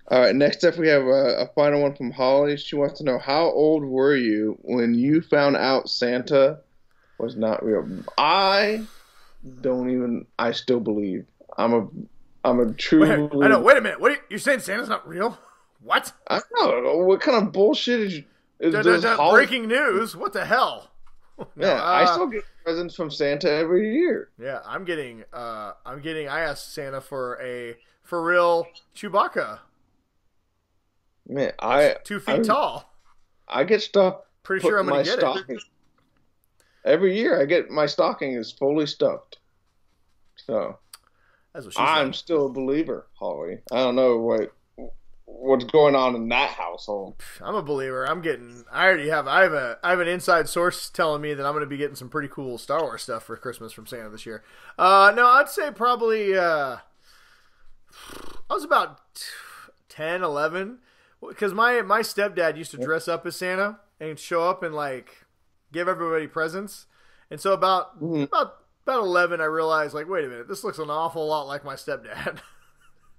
[SPEAKER 2] All right. Next up, we have a final one from Holly. She wants to know, how old were you when you found out Santa was not real? I still believe. I'm a true believer.
[SPEAKER 1] I know. Wait a minute. You're saying Santa's not real? What?
[SPEAKER 2] I don't know. What kind of bullshit is this?
[SPEAKER 1] Breaking news. What the hell?
[SPEAKER 2] Yeah, I still get presents from Santa every year.
[SPEAKER 1] Yeah, I asked Santa for a for real Chewbacca.
[SPEAKER 2] Man,
[SPEAKER 1] 2 feet tall.
[SPEAKER 2] I get stuff.
[SPEAKER 1] Pretty sure I'm gonna get it.
[SPEAKER 2] Every year I get my stocking is fully stuffed. So
[SPEAKER 1] that's what she
[SPEAKER 2] I'm still a believer, Holly. I don't know what's going on in that household.
[SPEAKER 1] I'm a believer. I have an inside source telling me that I'm going to be getting some pretty cool Star Wars stuff for Christmas from Santa this year. No, I'd say probably I was about 10, 11, because my stepdad used to dress up as Santa and show up and like give everybody presents. And so about 11, I realized, like, wait a minute, this looks an awful lot like my stepdad.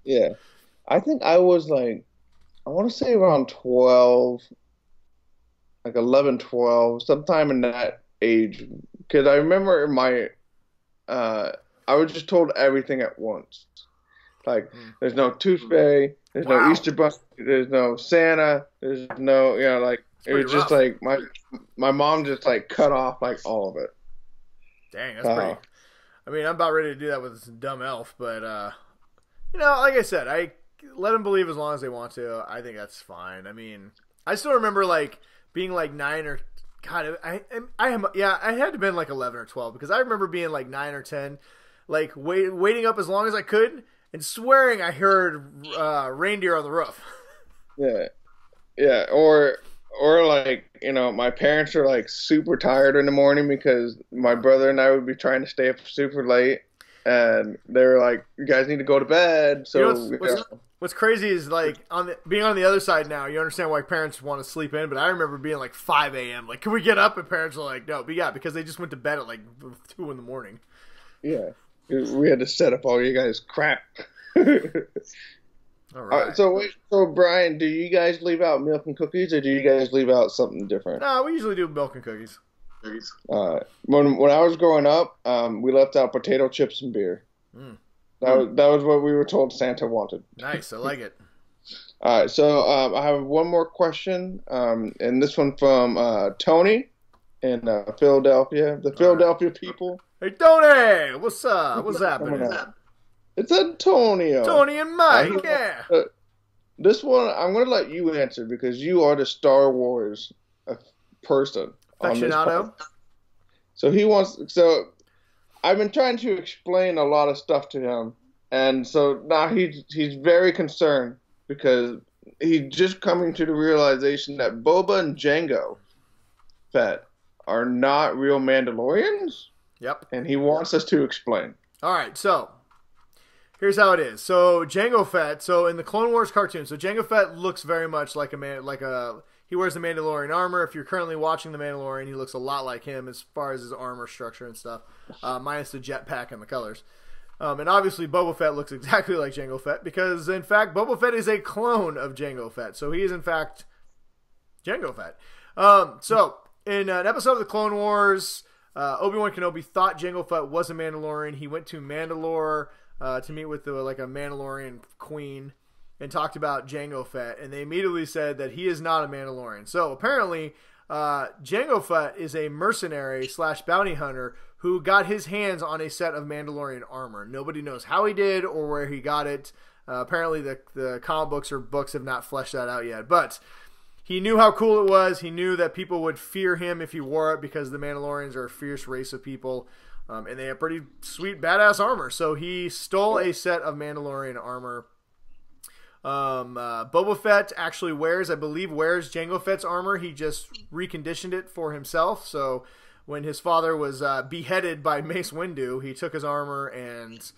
[SPEAKER 2] Yeah. I think I was like, I want to say around 12, like 11, 12, sometime in that age. Because I remember I was just told everything at once. Like, there's no Tooth Fairy, there's no Easter Bunny, there's no Santa, there's no, like, it was just like, my mom just like cut off like all of it.
[SPEAKER 1] Dang, that's pretty. I mean, I'm about ready to do that with this dumb elf, but, like I said, I let them believe as long as they want to. I think that's fine. I mean, I still remember like being like 9 or God, I had to have been like 11 or 12 because I remember being like 9 or 10, like waiting up as long as I could and swearing I heard reindeer on the roof.
[SPEAKER 2] Yeah, or like my parents are like super tired in the morning because my brother and I would be trying to stay up super late. And they were like, "You guys need to go to bed." So
[SPEAKER 1] what's crazy is like being on the other side now. You understand why parents want to sleep in, but I remember being like 5 a.m. Like, can we get up? And parents were like, "No, because they just went to bed at like 2 in the morning."
[SPEAKER 2] Yeah, we had to set up all you guys' crap.
[SPEAKER 1] All right.
[SPEAKER 2] So Brian, do you guys leave out milk and cookies, or do you guys leave out something different?
[SPEAKER 1] No, we usually do milk and cookies.
[SPEAKER 2] When I was growing up, we left out potato chips and beer. That was what we were told Santa wanted.
[SPEAKER 1] Nice, I like it.
[SPEAKER 2] All right, so I have one more question, and this one from Tony in Philadelphia, the Philadelphia people.
[SPEAKER 1] Hey, Tony, what's up? What's happening?
[SPEAKER 2] It's Antonio.
[SPEAKER 1] Tony and Mike, yeah.
[SPEAKER 2] This one I'm going to let you answer because you are the Star Wars person.
[SPEAKER 1] Aficionado.
[SPEAKER 2] So I've been trying to explain a lot of stuff to him, and so now he's very concerned because he's just coming to the realization that Boba and Jango Fett are not real Mandalorians.
[SPEAKER 1] Yep.
[SPEAKER 2] And he wants us to explain.
[SPEAKER 1] All right, so here's how it is. So Jango Fett, so in the Clone Wars cartoon, so Jango Fett looks very much like he wears the Mandalorian armor. If you're currently watching The Mandalorian, he looks a lot like him as far as his armor structure and stuff, minus the jetpack and the colors. And obviously, Boba Fett looks exactly like Jango Fett because, in fact, Boba Fett is a clone of Jango Fett. So he is, in fact, Jango Fett. So in an episode of the Clone Wars, Obi-Wan Kenobi thought Jango Fett was a Mandalorian. He went to Mandalore to meet with a Mandalorian queen and talked about Jango Fett, and they immediately said that he is not a Mandalorian. So apparently, Jango Fett is a mercenary / bounty hunter who got his hands on a set of Mandalorian armor. Nobody knows how he did or where he got it. Apparently, the comic books or books have not fleshed that out yet. But he knew how cool it was. He knew that people would fear him if he wore it because the Mandalorians are a fierce race of people, and they have pretty sweet, badass armor. So he stole a set of Mandalorian armor. Boba Fett actually wears Jango Fett's armor. He just reconditioned it for himself. So when his father was beheaded by Mace Windu, he took his armor and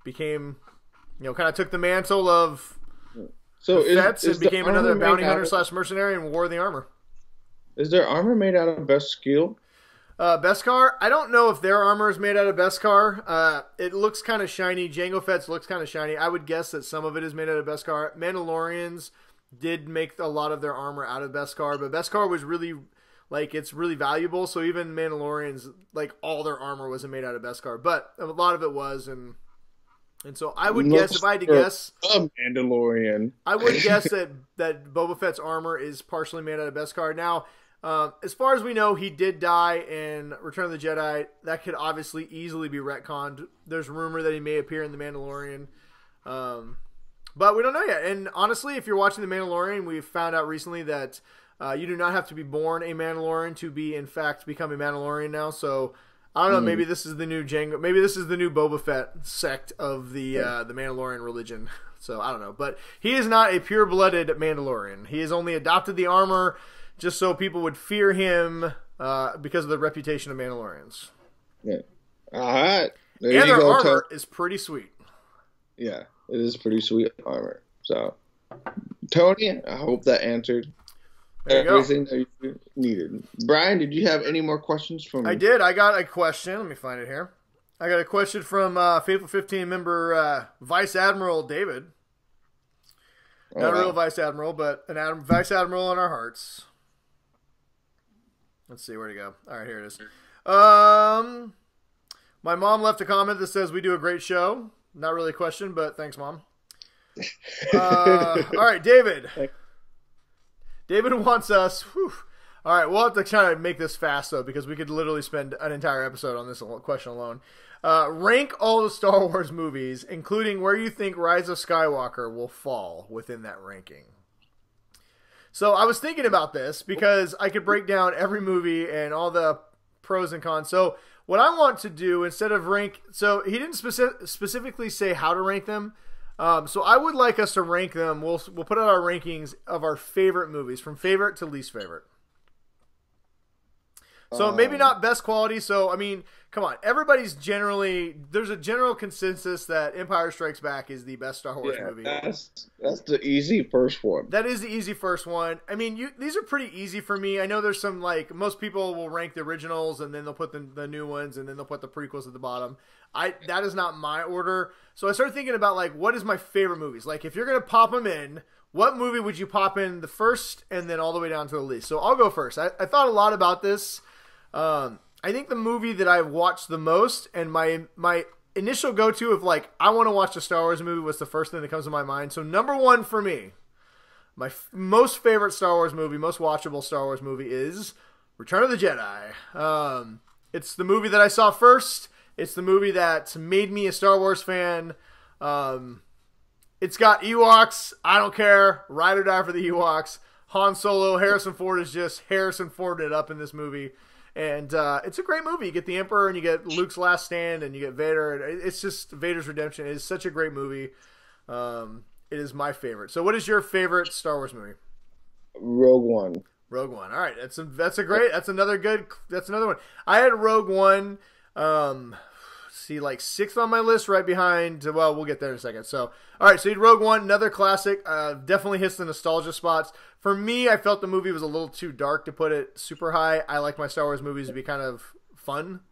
[SPEAKER 1] became, kind of took the mantle of Fetts and became another bounty hunter / mercenary and wore the armor.
[SPEAKER 2] Is their armor made out of Beskar?
[SPEAKER 1] Beskar, I don't know if their armor is made out of Beskar. It looks kind of shiny. Jango Fett's looks kind of shiny. I would guess that some of it is made out of Beskar. Mandalorians did make a lot of their armor out of Beskar, but Beskar was really, it's really valuable. So even Mandalorians, all their armor wasn't made out of Beskar, but a lot of it was. And so I would guess, if I had to guess,
[SPEAKER 2] a Mandalorian,
[SPEAKER 1] I would guess that Boba Fett's armor is partially made out of Beskar. Now, as far as we know, he did die in Return of the Jedi. That could obviously easily be retconned. There's rumor that he may appear in The Mandalorian. But we don't know yet. And honestly, if you're watching The Mandalorian, we've found out recently that you do not have to be born a Mandalorian to be, in fact, become a Mandalorian now. So, I don't know. Maybe this is the new Jango. Maybe this is the new Boba Fett sect of the Mandalorian religion. So, I don't know. But he is not a pure-blooded Mandalorian. He has only adopted the armor just so people would fear him because of the reputation of Mandalorians.
[SPEAKER 2] Yeah. All right.
[SPEAKER 1] And their armor is pretty sweet.
[SPEAKER 2] Yeah, it is pretty sweet armor. So, Tony, I hope that answered everything that you needed. Brian, did you have any more questions for me?
[SPEAKER 1] I did. I got a question. Let me find it here. I got a question from Faithful 15 member Vice Admiral David. Not a real Vice Admiral, but an Vice Admiral in our hearts. Let's see, where'd he go? All right, here it is. My mom left a comment that says, "We do a great show." Not really a question, but thanks, Mom. All right, David. David wants us... Whew. All right, we'll have to try to make this fast, though, because we could literally spend an entire episode on this question alone. Rank all the Star Wars movies, including where you think Rise of Skywalker will fall within that ranking. So I was thinking about this because I could break down every movie and all the pros and cons. So what I want to do, instead of rank... So he didn't specifically say how to rank them. So I would like us to rank them. We'll put out our rankings of our favorite movies, from favorite to least favorite. So maybe not best quality. So, I mean, come on. There's a general consensus that Empire Strikes Back is the best Star Wars movie.
[SPEAKER 2] That's the easy first one.
[SPEAKER 1] That is the easy first one. I mean, these are pretty easy for me. I know there's some, most people will rank the originals and then they'll put the new ones and then they'll put the prequels at the bottom. That is not my order. So I started thinking about, what is my favorite movies? If you're going to pop them in, what movie would you pop in the first and then all the way down to the least? So I'll go first. I thought a lot about this. I think the movie that I've watched the most and my initial go-to of I want to watch a Star Wars movie was the first thing that comes to my mind. So number one for me, my most favorite Star Wars movie, most watchable Star Wars movie is Return of the Jedi. It's the movie that I saw first. It's the movie that made me a Star Wars fan. It's got Ewoks. I don't care. Ride or die for the Ewoks. Han Solo, Harrison Ford is just Harrison Forded up in this movie. And it's a great movie. You get the Emperor and you get Luke's last stand and you get Vader. It's just Vader's redemption. It is such a great movie. It is my favorite. So what is your favorite Star Wars movie?
[SPEAKER 2] Rogue One.
[SPEAKER 1] Rogue One. All right. That's another one. I had Rogue One, sixth on my list, right behind, well, we'll get there in a second. So, all right. So you had Rogue One, another classic, definitely hits the nostalgia spots. For me, I felt the movie was a little too dark to put it super high. I like my Star Wars movies to be kind of fun.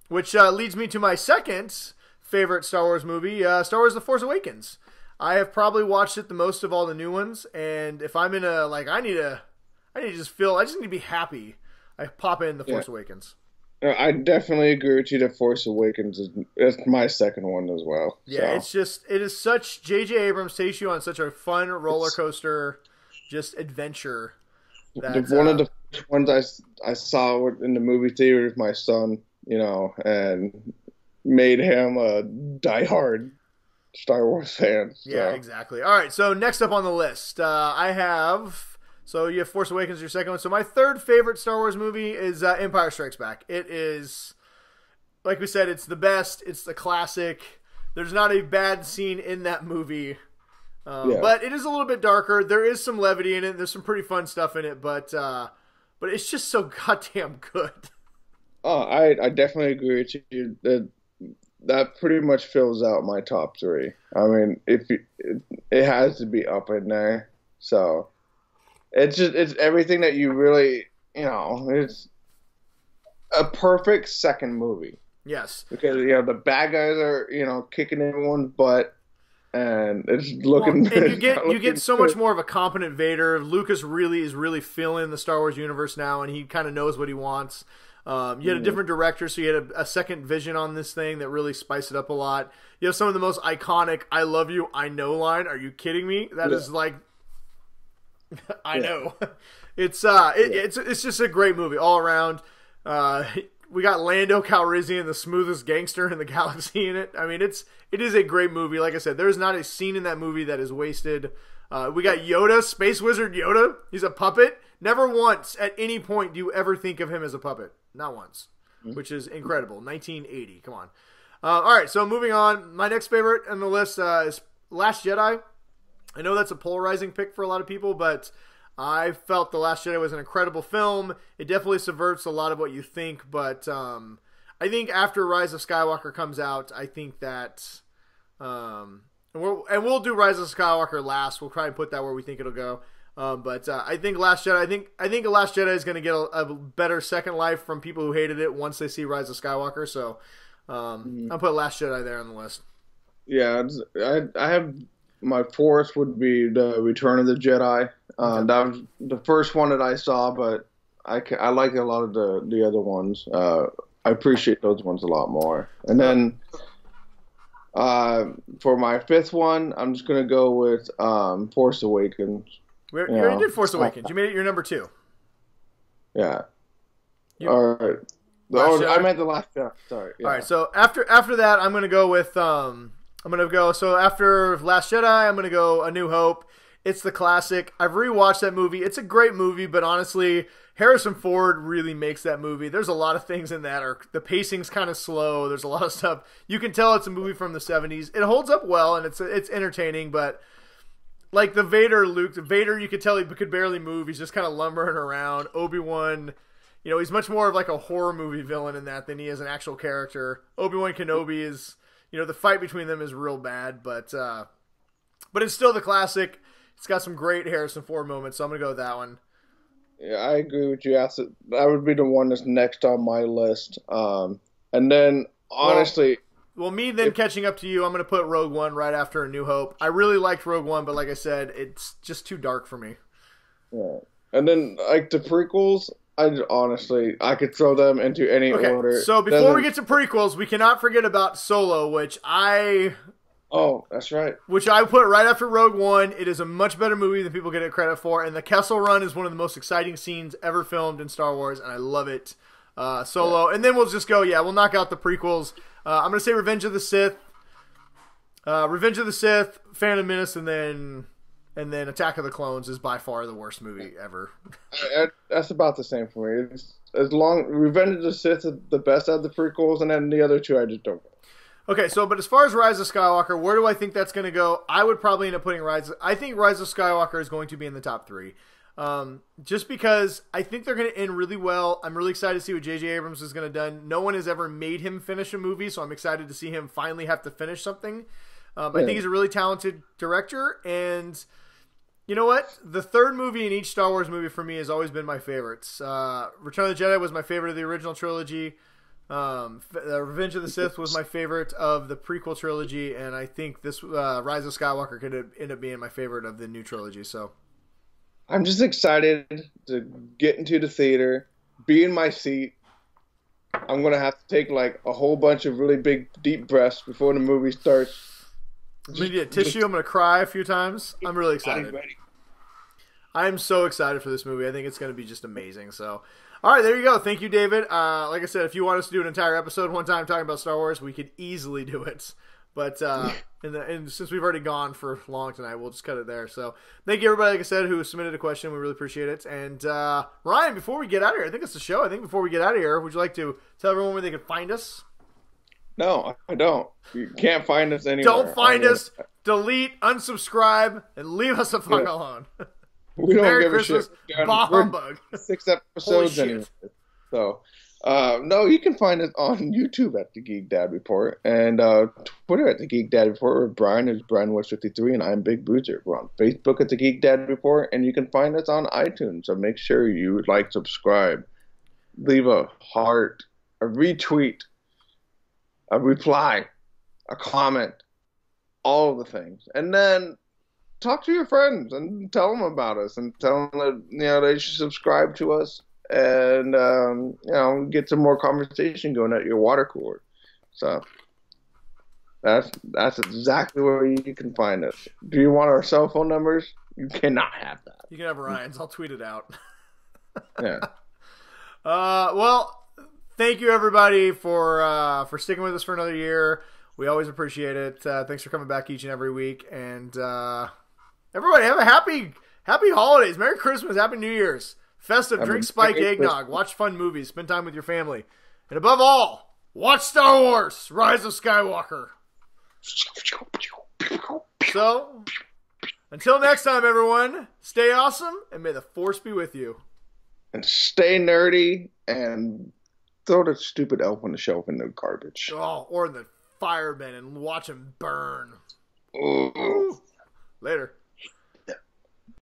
[SPEAKER 1] Which leads me to my second favorite Star Wars movie, Star Wars The Force Awakens. I have probably watched it the most of all the new ones, and if I'm in a, I just need to be happy, I pop in The Force Awakens.
[SPEAKER 2] I definitely agree with you. The Force Awakens is my second one as well.
[SPEAKER 1] Yeah, so. It is such, J.J. Abrams takes you on such a fun roller coaster, just adventure.
[SPEAKER 2] One of the first ones I saw in the movie theater with my son, and made him a diehard Star Wars fan. So.
[SPEAKER 1] Yeah, exactly. All right, so next up on the list, So you have Force Awakens, your second one. So my third favorite Star Wars movie is Empire Strikes Back. It is, like we said, it's the best. It's the classic. There's not a bad scene in that movie. But it is a little bit darker. There is some levity in it. There's some pretty fun stuff in it, but it's just so goddamn good.
[SPEAKER 2] Oh, I definitely agree with you. That pretty much fills out my top three. I mean, it has to be up in there. So it's everything that you really, it's a perfect second movie.
[SPEAKER 1] Yes.
[SPEAKER 2] Because the bad guys are, kicking everyone's butt. And it's looking.
[SPEAKER 1] And you get so much more of a competent Vader. Lucas is really feeling the Star Wars universe now, and he kind of knows what he wants. You had a different director, so you had a second vision on this thing that really spiced it up a lot. You have some of the most iconic "I love you, I know" line. Are you kidding me? That is like, I know. It's just a great movie all around. We got Lando Calrissian, the smoothest gangster in the galaxy, in it. I mean, it is a great movie. Like I said, there's not a scene in that movie that is wasted. We got Yoda, Space Wizard Yoda. He's a puppet. Never once at any point do you ever think of him as a puppet. Not once, which is incredible. 1980. Come on. All right, so moving on. My next favorite on the list is Last Jedi. I know that's a polarizing pick for a lot of people, but I felt The Last Jedi was an incredible film. It definitely subverts a lot of what you think, but I think after Rise of Skywalker comes out, I think that and we'll do Rise of Skywalker last. We'll try and put that where we think it'll go. But I think Last Jedi. I think The Last Jedi is going to get a better second life from people who hated it once they see Rise of Skywalker. So I'll put Last Jedi there on the list.
[SPEAKER 2] Yeah, I have my fourth would be the Return of the Jedi. That was the first one that I saw, but I like a lot of the other ones. I appreciate those ones a lot more. And then for my fifth one, I'm just gonna go with Force Awakens.
[SPEAKER 1] You already did Force Awakens. You made it your number 2. Yeah.
[SPEAKER 2] All right. I meant the Last Jedi. Sorry. Yeah.
[SPEAKER 1] All right. So after that, I'm gonna go with So after Last Jedi, I'm gonna go A New Hope. It's the classic. I've rewatched that movie. It's a great movie, but honestly, Harrison Ford really makes that movie. There's a lot of things in that the pacing's kind of slow. There's a lot of stuff. You can tell it's a movie from the 70s. It holds up well, and it's entertaining, but like the Vader, you could tell he could barely move. He's just kind of lumbering around. Obi-Wan, he's much more of like a horror movie villain in that than he is an actual character. Obi-Wan Kenobi is, the fight between them is real bad, but it's still the classic. It's got some great Harrison Ford moments, so I'm going to go with that one.
[SPEAKER 2] Yeah, I agree with you. That would be the one that's next on my list. And then, honestly...
[SPEAKER 1] Well, catching up to you, I'm going to put Rogue One right after A New Hope. I really liked Rogue One, but like I said, it's just too dark for me.
[SPEAKER 2] Yeah. And then, like, the prequels, I could throw them into any order.
[SPEAKER 1] So before we get to prequels, we cannot forget about Solo, which
[SPEAKER 2] Oh, that's right.
[SPEAKER 1] Which I put right after Rogue One. It is a much better movie than people get it credit for, and the Kessel Run is one of the most exciting scenes ever filmed in Star Wars, and I love it. Solo, and then we'll just go. Yeah, we'll knock out the prequels. I'm gonna say Revenge of the Sith, Phantom Menace, and then Attack of the Clones is by far the worst movie ever.
[SPEAKER 2] That's about the same for me. Revenge of the Sith is the best out of the prequels, and then the other two I just don't.
[SPEAKER 1] Okay, but as far as Rise of Skywalker, where do I think that's going to go? I would probably end up putting I think Rise of Skywalker is going to be in the top 3. Just because I think they're going to end really well. I'm really excited to see what J.J. Abrams is going to do. No one has ever made him finish a movie, so I'm excited to see him finally have to finish something. I think he's a really talented director, and you know what? The third movie in each Star Wars movie for me has always been my favorites. Return of the Jedi was my favorite of the original trilogy. Revenge of the Sith was my favorite of the prequel trilogy, and I think this Rise of Skywalker could end up being my favorite of the new trilogy. So
[SPEAKER 2] I'm just excited to get into the theater, be in my seat. I'm gonna have to take like a whole bunch of really big deep breaths before the movie starts.
[SPEAKER 1] I'm gonna get a tissue. I'm gonna cry a few times. I'm really excited. I'm so excited for this movie. I think it's gonna be just amazing. So. All right, there you go. Thank you, David. Like I said, if you want us to do an entire episode one time talking about Star Wars, we could easily do it. But and since we've already gone for long tonight, we'll just cut it there. So thank you, everybody, like I said, who submitted a question. We really appreciate it. And Ryan, before we get out of here, I think it's the show. I think before we get out of here, would you like to tell everyone where they can find us?
[SPEAKER 2] No, I don't. You can't find us anywhere.
[SPEAKER 1] Don't find us. Delete, unsubscribe, and leave us the fuck alone.
[SPEAKER 2] We don't
[SPEAKER 1] Merry
[SPEAKER 2] give
[SPEAKER 1] Christmas,
[SPEAKER 2] a shit.
[SPEAKER 1] bah humbug.
[SPEAKER 2] 6 episodes anyway. So, no, you can find us on YouTube at the Geek Dad Report and Twitter at the Geek Dad Report. Where Brian is BrianWest53 and I'm Big Boozer. We're on Facebook at the Geek Dad Report, and you can find us on iTunes. So make sure you like, subscribe, leave a heart, a retweet, a reply, a comment, all of the things, and then talk to your friends and tell them about us and tell them that they should subscribe to us and get some more conversation going at your water cooler. So that's exactly where you can find us. Do you want our cell phone numbers? You cannot have that.
[SPEAKER 1] You can have Ryan's. I'll tweet it out.
[SPEAKER 2] Yeah.
[SPEAKER 1] Well, thank you everybody for sticking with us for another year. We always appreciate it. Thanks for coming back each and every week. And everybody have a happy holidays. Merry Christmas. Happy New Year's. Festive. Drink spike eggnog. Watch fun movies. Spend time with your family. And above all, watch Star Wars: Rise of Skywalker. So, until next time, everyone, stay awesome and may the Force be with you.
[SPEAKER 2] And stay nerdy and throw the stupid elf on the shelf in the garbage.
[SPEAKER 1] Oh, or in the firemen and watch him burn.
[SPEAKER 2] Ooh.
[SPEAKER 1] Later.